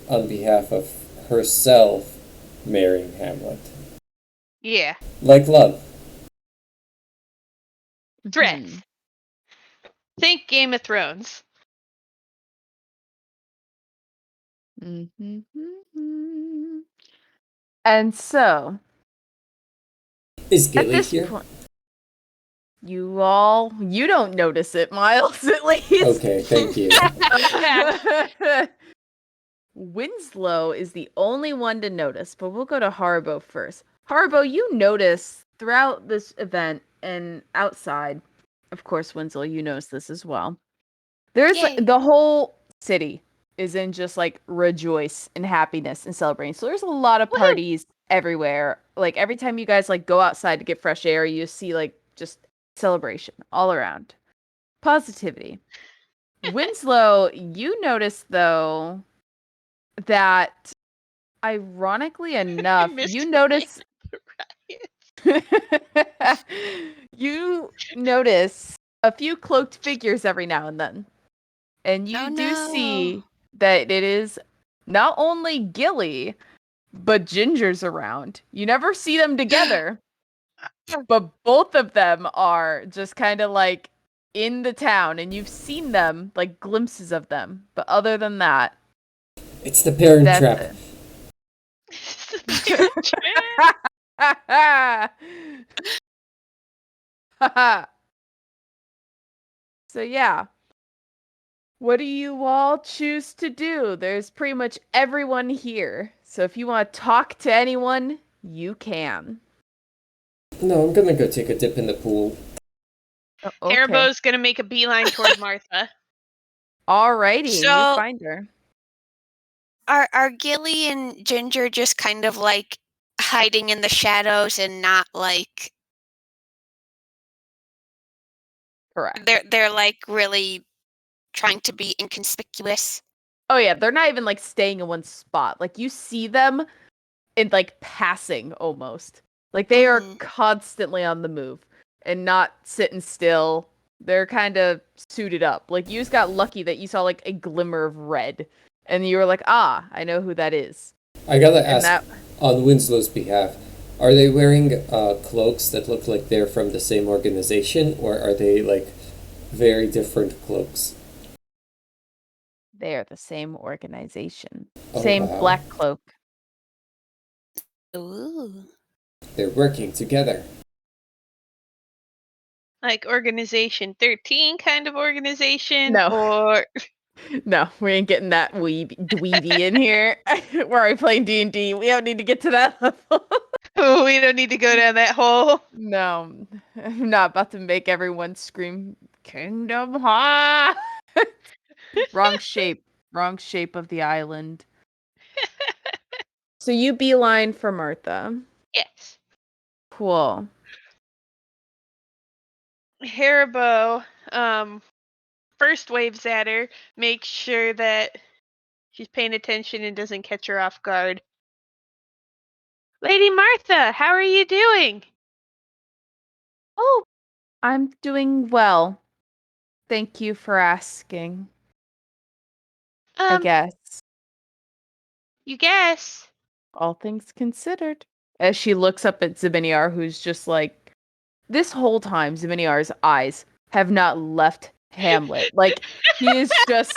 on behalf of herself marrying Hamlet. Yeah. Like love. Threats. Mhm. Think Game of Thrones. Mhm. And so, Is at Gilly this here? point, you don't notice it, Miles, at least. Okay, thank you. Winslow is the only one to notice, but we'll go to Harbo first. Harbo, you notice throughout this event and outside, of course, Winslow, you notice this as well. There's Yay. the whole city is in just like rejoice and happiness and celebrating. So there's a lot of Woohoo! parties everywhere. Like every time you guys like go outside to get fresh air, you see like just celebration all around. Positivity. Winslow, you notice though that ironically enough, missed you her notice riot. you notice a few cloaked figures every now and then. And you Oh, do no. see that it is not only Gilly, but Ginger's around. You never see them together, but both of them are just kind of like in the town, and you've seen them, like glimpses of them. But other than that, It's the Parent that's Trap. it. So yeah. What do you all choose to do? There's pretty much everyone here. So if you want to talk to anyone, you can. No, I'm gonna go take a dip in the pool. Oh, okay. Haribo's gonna make a beeline toward Martha. Alrighty, and you So- find her. Are Gilly and Ginger just kind of like hiding in the shadows and not like Correct. they're like really trying to be inconspicuous? Oh yeah, they're not even like staying in one spot. Like you see them in like passing almost. Like they are Mhm. constantly on the move and not sitting still. They're kind of suited up. Like you just got lucky that you saw like a glimmer of red and you were like, "Ah, I know who that is." I gotta And ask, that on Winslow's behalf, are they wearing cloaks that look like they're from the same organization, or are they like very different cloaks? they are the same organization. Oh, Same wow. black cloak. Ooh. They're working together. Like Organization 13 kind of organization? No. Or No, we ain't getting that dweeby in here. We're already playing D&D. We don't need to get to that level. we don't need to go down that hole. No, I'm not about to make everyone scream Kingdom Hearts. Wrong shape of the island. So you beeline for Martha. Yes. Cool. Haribo first waves at her, makes sure that she's paying attention and doesn't catch her off guard. Lady Martha, how are you doing? Oh, I'm doing well. Thank you for asking. I guess, You guess. all things considered. As she looks up at Zibiniar, who's just like, this whole time, Zibiniar's eyes have not left Hamlet. Like, he is just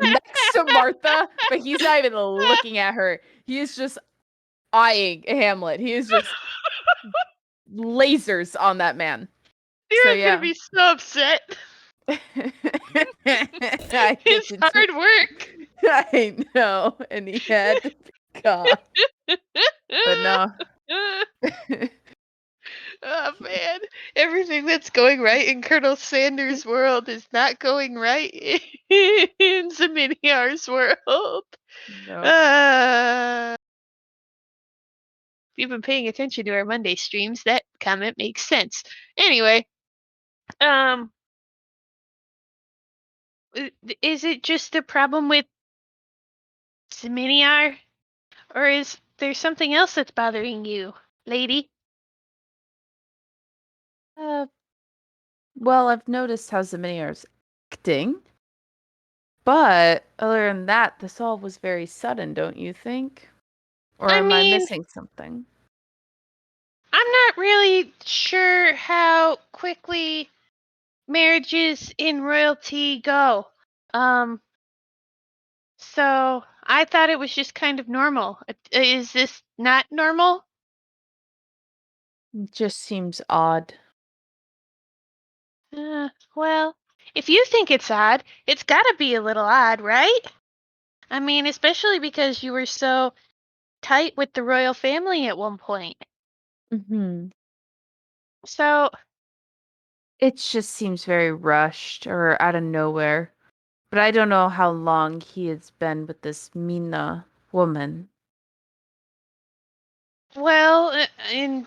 next to Martha, but he's not even looking at her. He is just eyeing Hamlet. He is just lasers on that man. So You're yeah. gonna be so upset. I It's could hard work. I know, and he had to be gone. But no. Oh man, everything that's going right in Colonel Sanders' world is not going right in Zaminiar's world. No. If you've been paying attention to our Monday streams, that comment makes sense. Anyway, is it just a problem with Zaminiar, or is there something else that's bothering you, lady? Well, I've noticed how Zaminiar's acting. But other than that, this all was very sudden, don't you think? Or I am I mean, missing something? I'm not really sure how quickly marriages in royalty go. So I thought it was just kind of normal. Is this not normal? It just seems odd. Well, if you think it's odd, it's gotta be a little odd, right? I mean, especially because you were so tight with the royal family at one point. Mm-hmm. So, It just seems very rushed or out of nowhere. But I don't know how long he has been with this Mina woman. well, and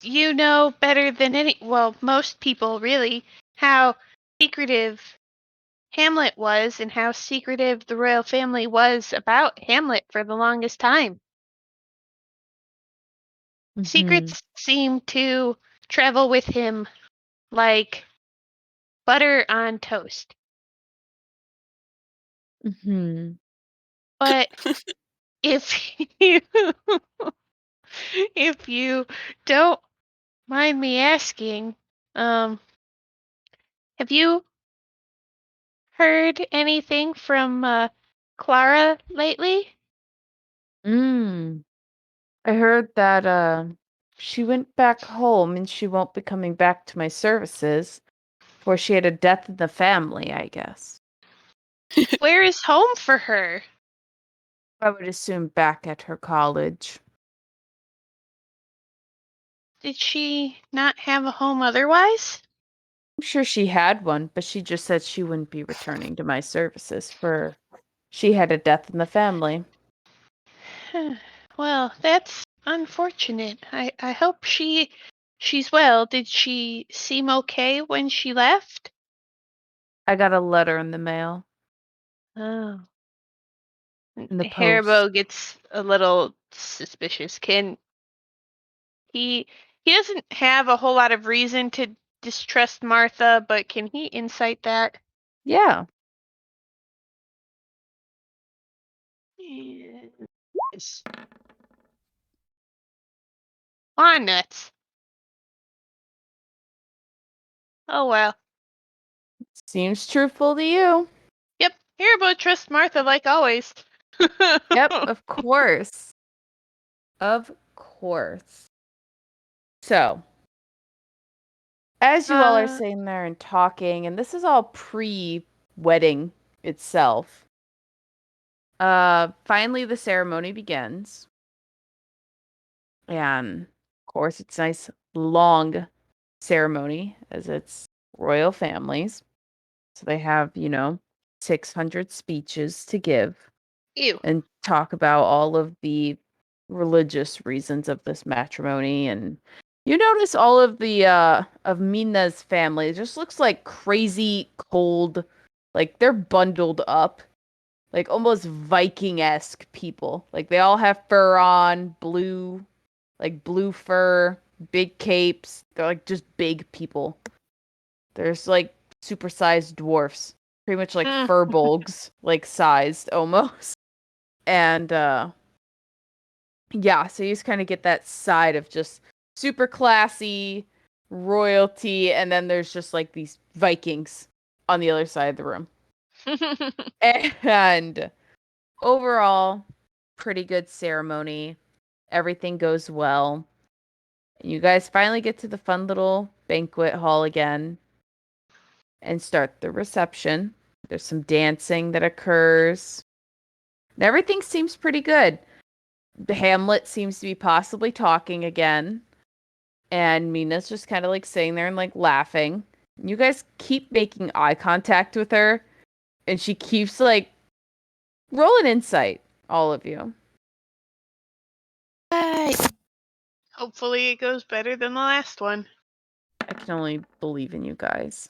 you know better than most people really, how secretive Hamlet was and how secretive the royal family was about Hamlet for the longest time. Mm-hmm. Secrets seem to travel with him like butter on toast. Mm-hmm. But if you if you don't mind me asking, um, have you heard anything from Clara lately? Mm. I heard that she went back home and she won't be coming back to my services, for she had a death in the family, I guess. Where is home for her? I would assume back at her college. Did she not have a home otherwise? I'm sure she had one, but she just said she wouldn't be returning to my services for she had a death in the family. Well, that's unfortunate. I hope she's well. Did she seem okay when she left? I got a letter in the mail, Oh. in the post. Haribo gets a little suspicious. Can he doesn't have a whole lot of reason to distrust Martha, but can he incite that? Yeah. Yes. On nuts. Oh well. Seems truthful to you. Yep. Haribo trusts Martha like always. Yep, of course. Of course. So, as you all are Uh, sitting there and talking, and this is all pre-wedding itself, finally the ceremony begins. And of course it's a nice long ceremony as it's royal families. So they have, 600 speeches to give ew. and talk about all of the religious reasons of this matrimony and You notice all of the of Mina's family. It just looks like crazy cold, like they're bundled up, like almost Viking-esque people. Like they all have fur on, blue fur, big capes. They're like just big people. There's like supersized dwarfs, pretty much like Mm. furbolgs, like sized almost. And yeah, so you just kind of get that side of just super classy royalty, and then there's just like these Vikings on the other side of the room. And overall, pretty good ceremony. Everything goes well. You guys finally get to the fun little banquet hall again and start the reception. There's some dancing that occurs. And everything seems pretty good. The Hamlet seems to be possibly talking again. And Mina's just kind of like sitting there and like laughing. You guys keep making eye contact with her. And she keeps like rolling insight, all of you. Yay. Hopefully it goes better than the last one. I can only believe in you guys.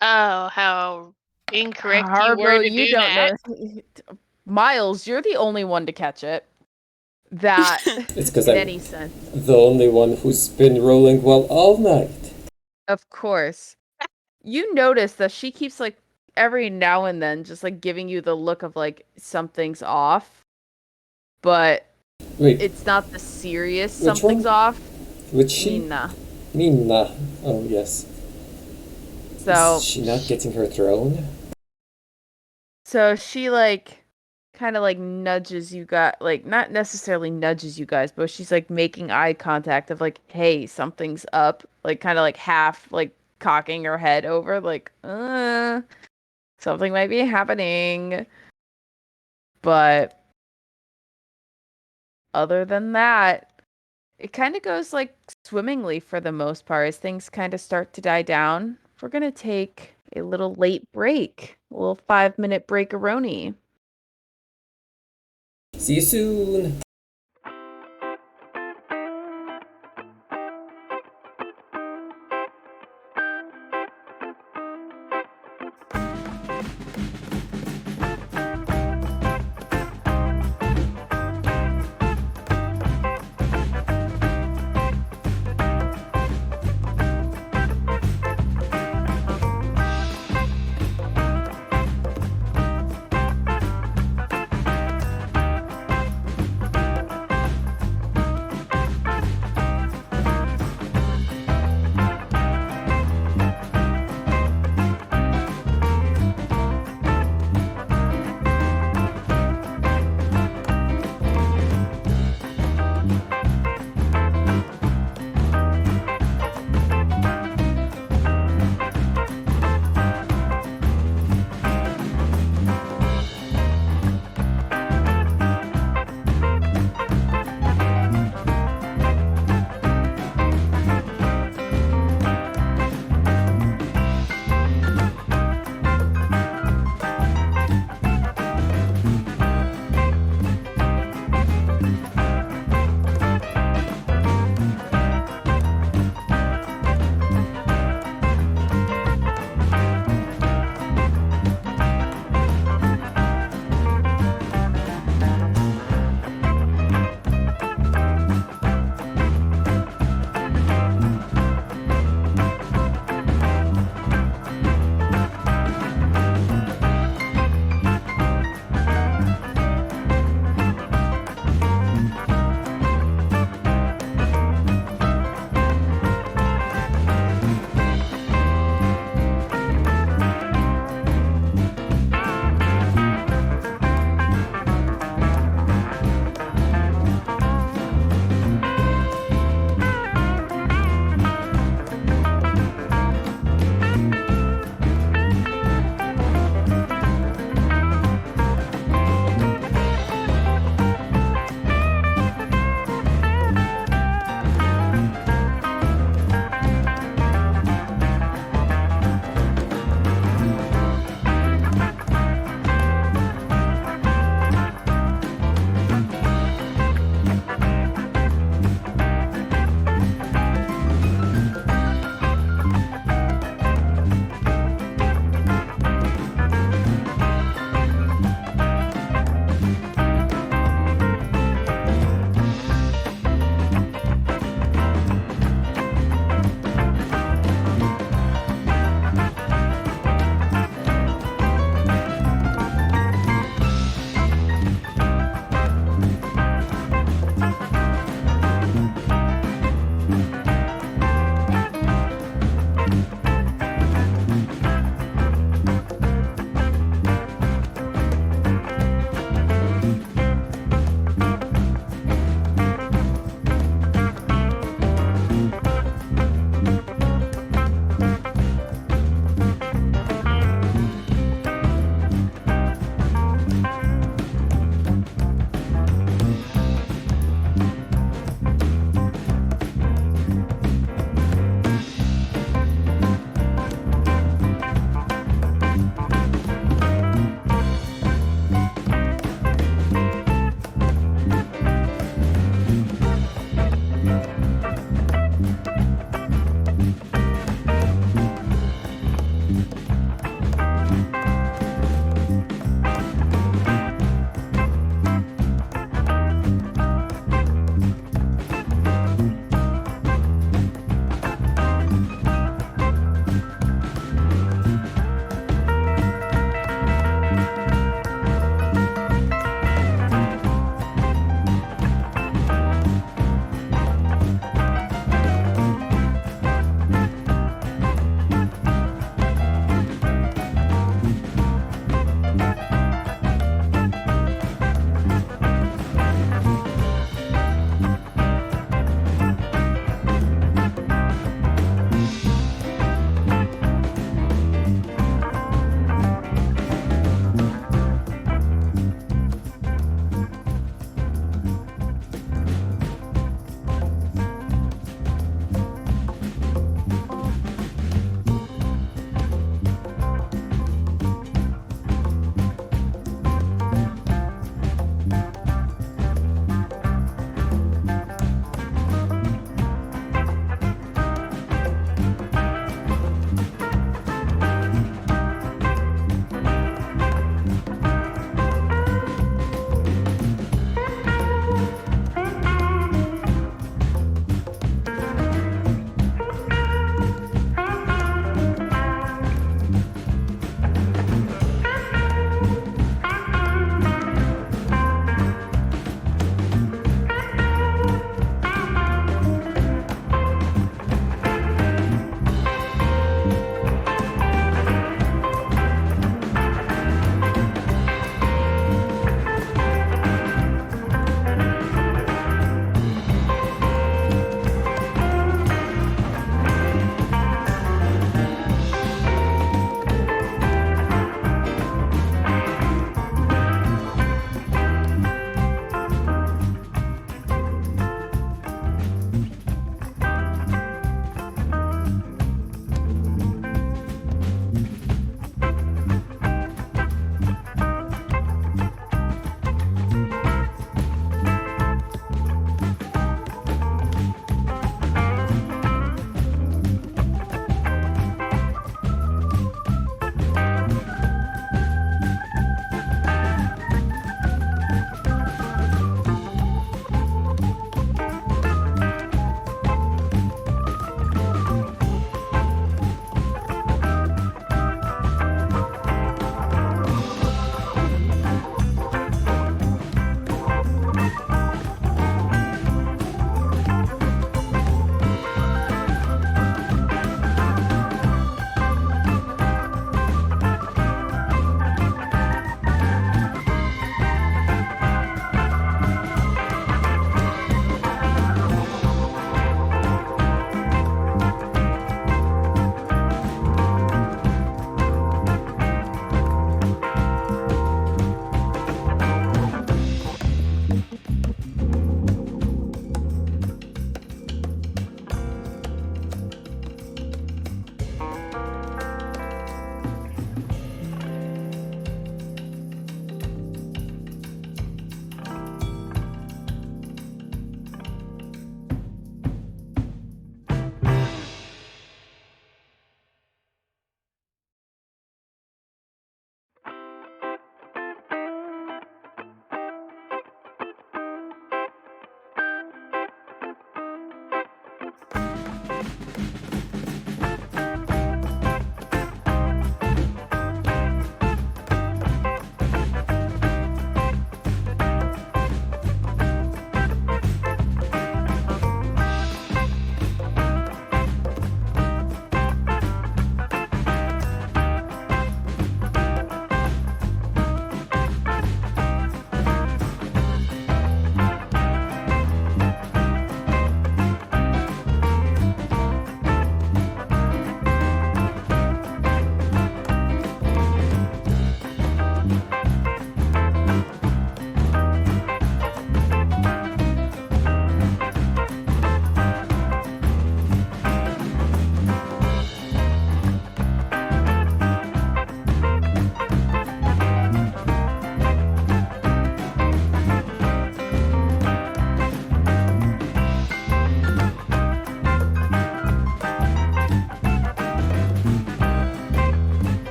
Oh, how incorrect you Harbo, were to you do don't that. know. Miles, you're the only one to catch it. That It's because in I'm any sense. the only one who's been rolling well all night. Of course. You notice that she keeps like every now and then just like giving you the look of like something's off. But Wait, it's not the serious Which something's one? off. which she? Mina. Mina. Oh, yes. So Is she not getting her throne? So she like kind of like nudges you guys, like not necessarily nudges you guys, but she's like making eye contact of like, hey, something's up, like kind of like half like cocking her head over, like, something might be happening. But other than that, it kind of goes like swimmingly for the most part as things kind of start to die down. We're gonna take a little late break, a little 5-minute break-a-roni. See you soon.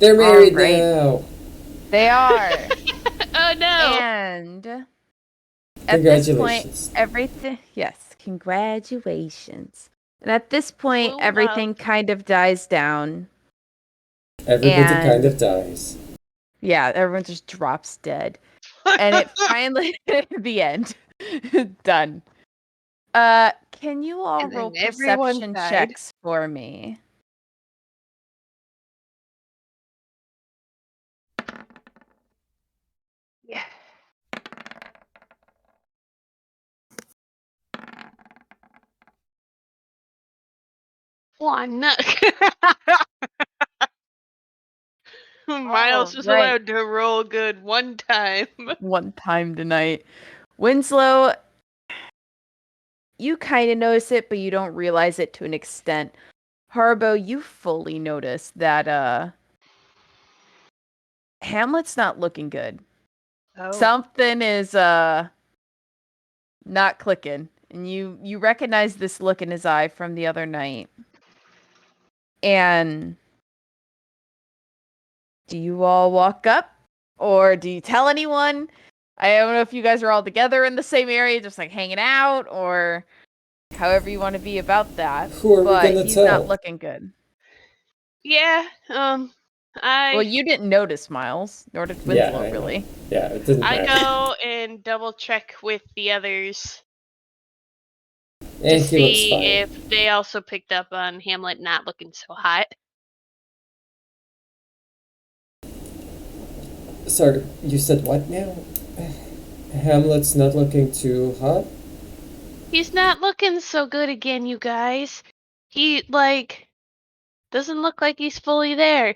They're married right. now. They are. Oh no! And at this point, Congratulations. everything. Yes, congratulations. And at this point, Woo everything love. kind of dies down. Everybody kind And of dies. yeah, everyone just drops dead. And it finally, the end. Done. Can you all And then roll everyone perception died. checks for me? Yeah. One. Miles was right. allowed to roll good one time. One time tonight. Winslow, you kind of notice it, but you don't realize it to an extent. Harbo, you fully notice that Hamlet's not looking good. Oh. Something is not clicking. And you recognize this look in his eye from the other night. And do you all walk up? Or do you tell anyone? I don't know if you guys are all together in the same area, just like hanging out, or however you want to be about that. Who are we But gonna he's tell? not looking good. Yeah. Well, you didn't notice Miles, nor did Winslow, I know. really. Yeah, it didn't I matter. go and double check with the others to And he looks see fine. if they also picked up on Hamlet not looking so hot. Sorry, you said what now? Hamlet's not looking too hot? He's not looking so good again, you guys. He, doesn't look like he's fully there.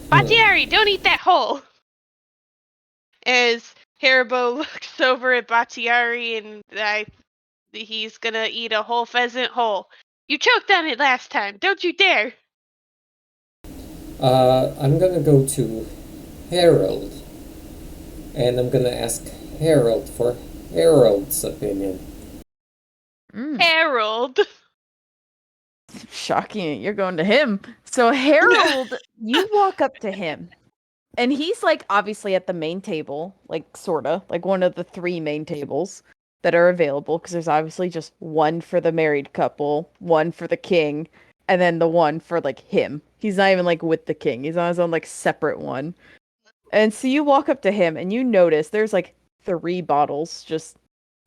Batiari, don't eat that hole! As Haribo looks over at Batiari and he's gonna eat a whole pheasant whole. You choked on it last time, don't you dare! I'm gonna go to Harold. And I'm gonna ask Harold for Harold's opinion. Harold! Shocking, you're going to him. So Harold, you walk up to him. And he's like obviously at the main table, like sorta, like one of the 3 main tables that are available because there's obviously just one for the married couple, one for the king, and then the one for like him. He's not even like with the king. He's on his own like separate one. And so you walk up to him and you notice there's like 3 bottles just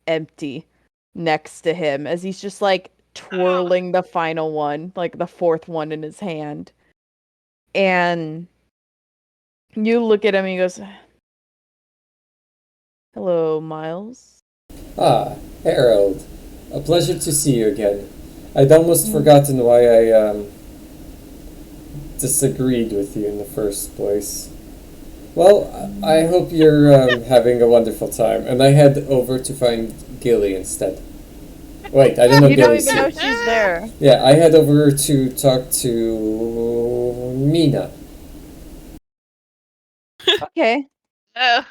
empty next to him as he's just like twirling the final one, like the 4th one in his hand. And you look at him and he goes, "Hello, Miles." Ah, Harold. A pleasure to see you again. I'd almost forgotten why I disagreed with you in the first place. Well, I hope you're having a wonderful time, and I head over to find Gilly instead. Wait, I don't know You don't Gilly's even know here. she's there. Yeah, I head over to talk to Mina. Okay. Oh.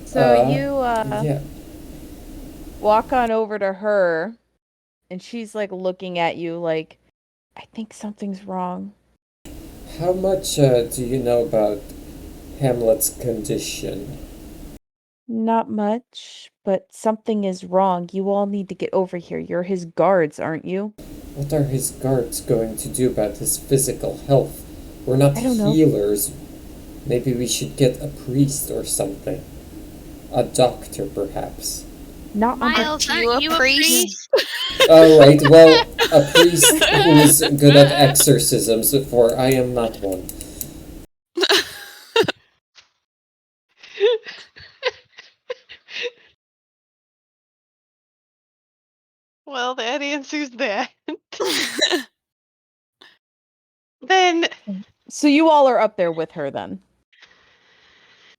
So you Yeah. walk on over to her and she's like looking at you like, "I think something's wrong." How much do you know about Hamlet's condition? "Not much, but something is wrong. You all need to get over here. You're his guards, aren't you?" What are his guards going to do about his physical health? We're not I don't know. healers. Maybe we should get a priest or something. A doctor, perhaps. Not under Miles, You aren't a you a priest? priest? Oh, right. Well, a priest who is good at exorcisms, for I am not one. Well, that answers that. Then, So you all are up there with her then.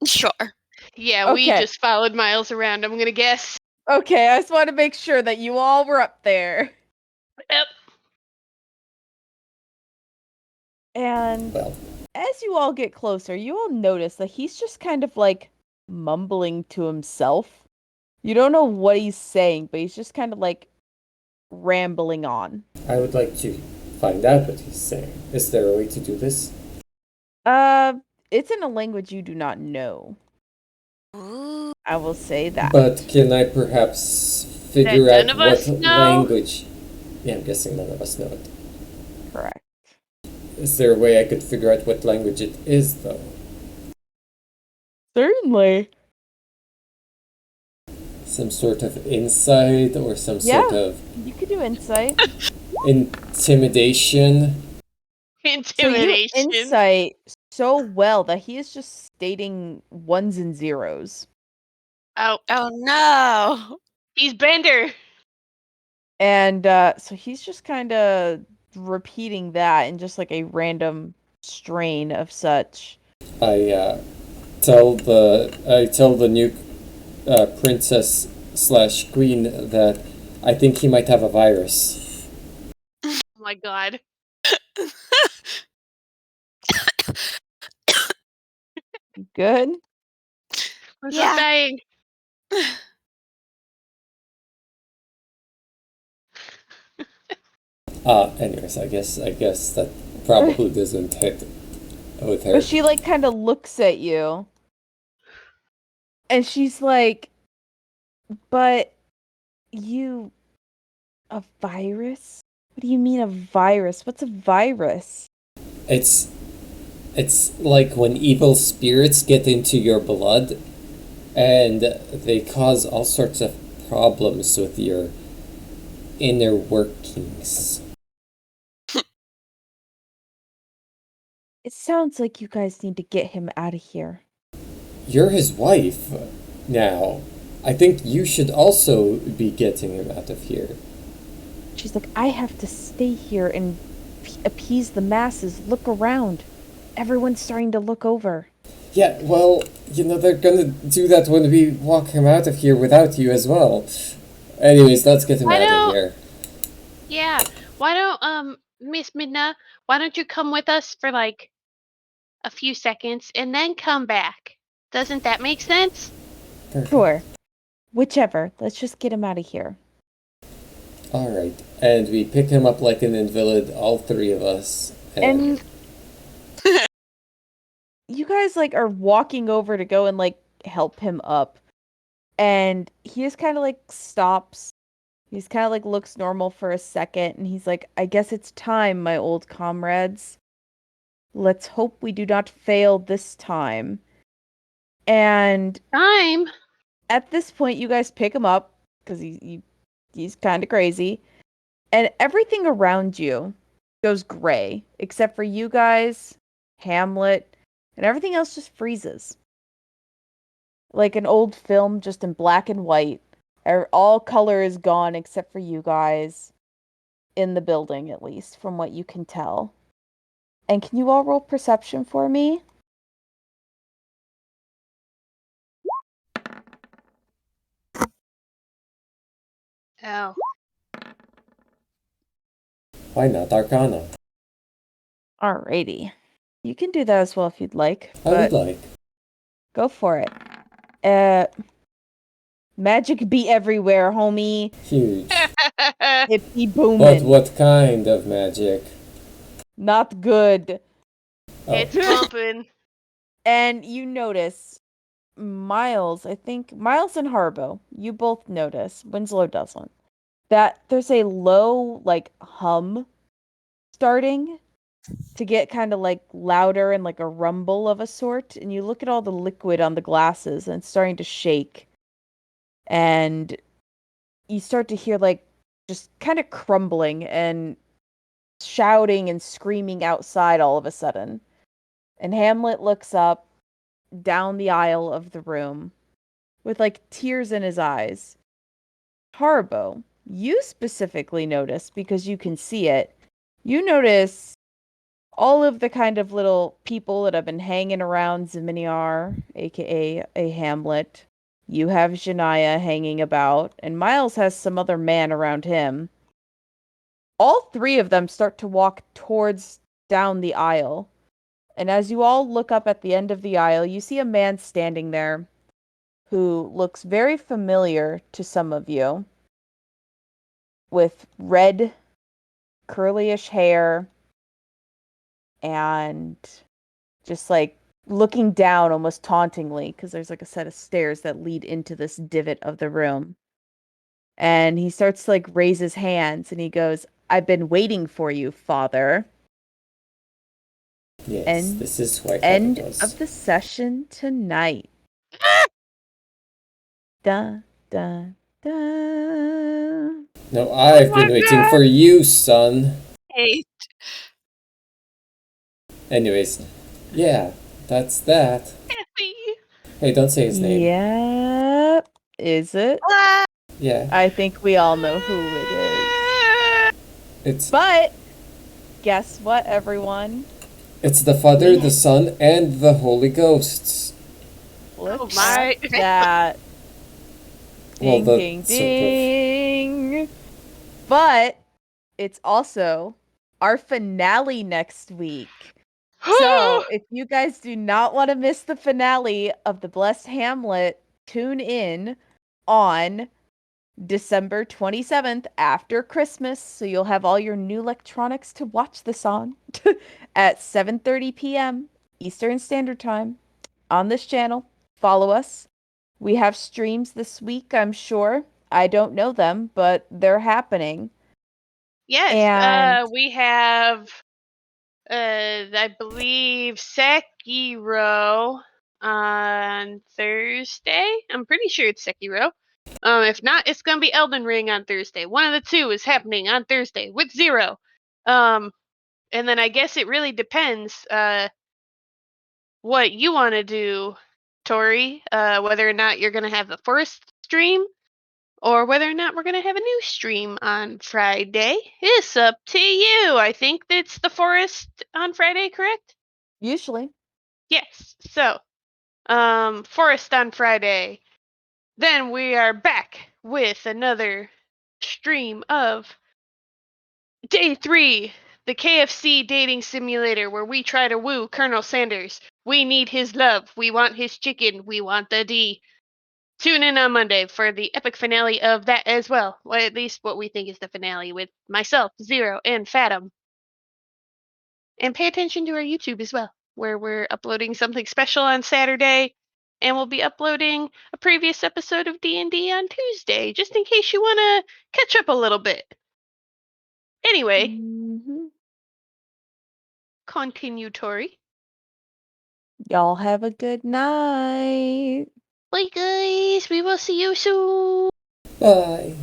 Sure. yeah, we Okay. just followed Miles around, I'm gonna guess. Okay, I just want to make sure that you all were up there. Yep. And Well, as you all get closer, you all notice that he's just kind of like mumbling to himself. You don't know what he's saying, but he's just kind of like rambling on. I would like to find out what he's saying. Is there a way to do this? It's in a language you do not know. Ooh. I will say that. But can I perhaps figure That out none of us what know? language? Yeah, I'm guessing none of us know it. Correct. Is there a way I could figure out what language it is, though? Certainly. Some sort of insight or some sort Yeah. of You could do insight. intimidation? So you Intimidation. insight so well that he is just stating ones and zeros. Oh, Oh no. he's Bender. And so he's just kind of repeating that in just like a random strain of such. I tell the new princess slash queen that I think he might have a virus. Oh my god. Good. I'm Yeah. so dying. Anyways, I guess that probably doesn't hit with her. But she like kind of looks at you. And she's like, "But you a virus? What do you mean a virus? What's a virus?" It's like when evil spirits get into your blood and they cause all sorts of problems with your inner workings. It sounds like you guys need to get him out of here. You're his wife now. I think you should also be getting him out of here. She's like, "I have to stay here and appease the masses. Look around. Everyone's starting to look over." Yeah, well, they're gonna do that when we walk him out of here without you as well. Anyways, let's get him Why out don't- of here. Yeah. Why don't Miss Midna, why don't you come with us for like a few seconds and then come back? Doesn't that make sense? Perfect. Sure. Whichever. Let's just get him out of here. Alright, and we pick him up like an invalid, all three of us. And you guys like are walking over to go and like help him up. And he just kind of like stops. He's kind of like looks normal for a second and he's like, "I guess it's time, my old comrades. Let's hope we do not fail this time." And Time. at this point, you guys pick him up because he's kind of crazy, and everything around you goes gray except for you guys, Hamlet, and everything else just freezes. Like an old film, just in black and white. All color is gone except for you guys in the building, at least from what you can tell. And can you all roll perception for me? Oh. Why not Arcana? Alrighty. You can do that as well if you'd like. I would But like. go for it. Magic be everywhere, homie. Huge. It be But booming. what kind of magic? Not good. Oh. It's bumping. And you notice Miles, I think Miles and Harbo, you both notice, Winslow doesn't, that there's a low like hum starting to get kind of like louder and like a rumble of a sort, and you look at all the liquid on the glasses and it's starting to shake. And you start to hear like just kind of crumbling and shouting and screaming outside all of a sudden. And Hamlet looks up down the aisle of the room with like tears in his eyes. Harbo, you specifically notice because you can see it. You notice all of the kind of little people that have been hanging around Ziminiar, aka a Hamlet. You have Janaya hanging about, and Miles has some other man around him. All three of them start to walk towards down the aisle. And as you all look up at the end of the aisle, you see a man standing there who looks very familiar to some of you, with red curlyish hair and just like looking down almost tauntingly because there's like a set of stairs that lead into this divot of the room. And he starts to like raise his hands and he goes, "I've been waiting for you, father." Yes, And this is why end Father was. of the session tonight. Dun, dun, dun. No, I've been my waiting God. for you, son. Hey, Anyways, yeah, that's that. Happy. Hey, don't say his name. Yep. Is it? ah, Yeah, I think we all know who it is. it's But guess what, everyone? the Father, We- the Son, and the Holy Ghosts. Look Oh my. at that. Well, Ding, ding, sort of. ding. But it's also our finale next week. So if you guys do not want to miss the finale of The Blessed Hamlet, tune in on December 27th after Christmas, so you'll have all your new electronics to watch this on at 7:30 p.m. Eastern Standard Time on this channel. Follow us. We have streams this week, I'm sure. I don't know them, but they're happening. Yes, And we have, I believe, Sekiro on Thursday. I'm pretty sure it's Sekiro. If not, it's gonna be Elden Ring on Thursday. One of the two is happening on Thursday with Zero. And then I guess it really depends what you want to do, Tori. Whether or not you're gonna have the first stream or whether or not we're going to have a new stream on Friday. It's up to you. I think it's the forest on Friday, correct? usually, Yes. So, forest on Friday. Then we are back with another stream of Day 3, the KFC dating simulator where we try to woo Colonel Sanders. We need his love. We want his chicken. We want the D. Tune in on Monday for the epic finale of that as well. Well, at least what we think is the finale with myself, Zero, and Fathom. And pay attention to our YouTube as well, where we're uploading something special on Saturday, and we'll be uploading a previous episode of D&D on Tuesday, just in case you want to catch up a little bit. Anyway, continue, Tori. y'all have a good night. Bye, guys. We will see you soon. Bye.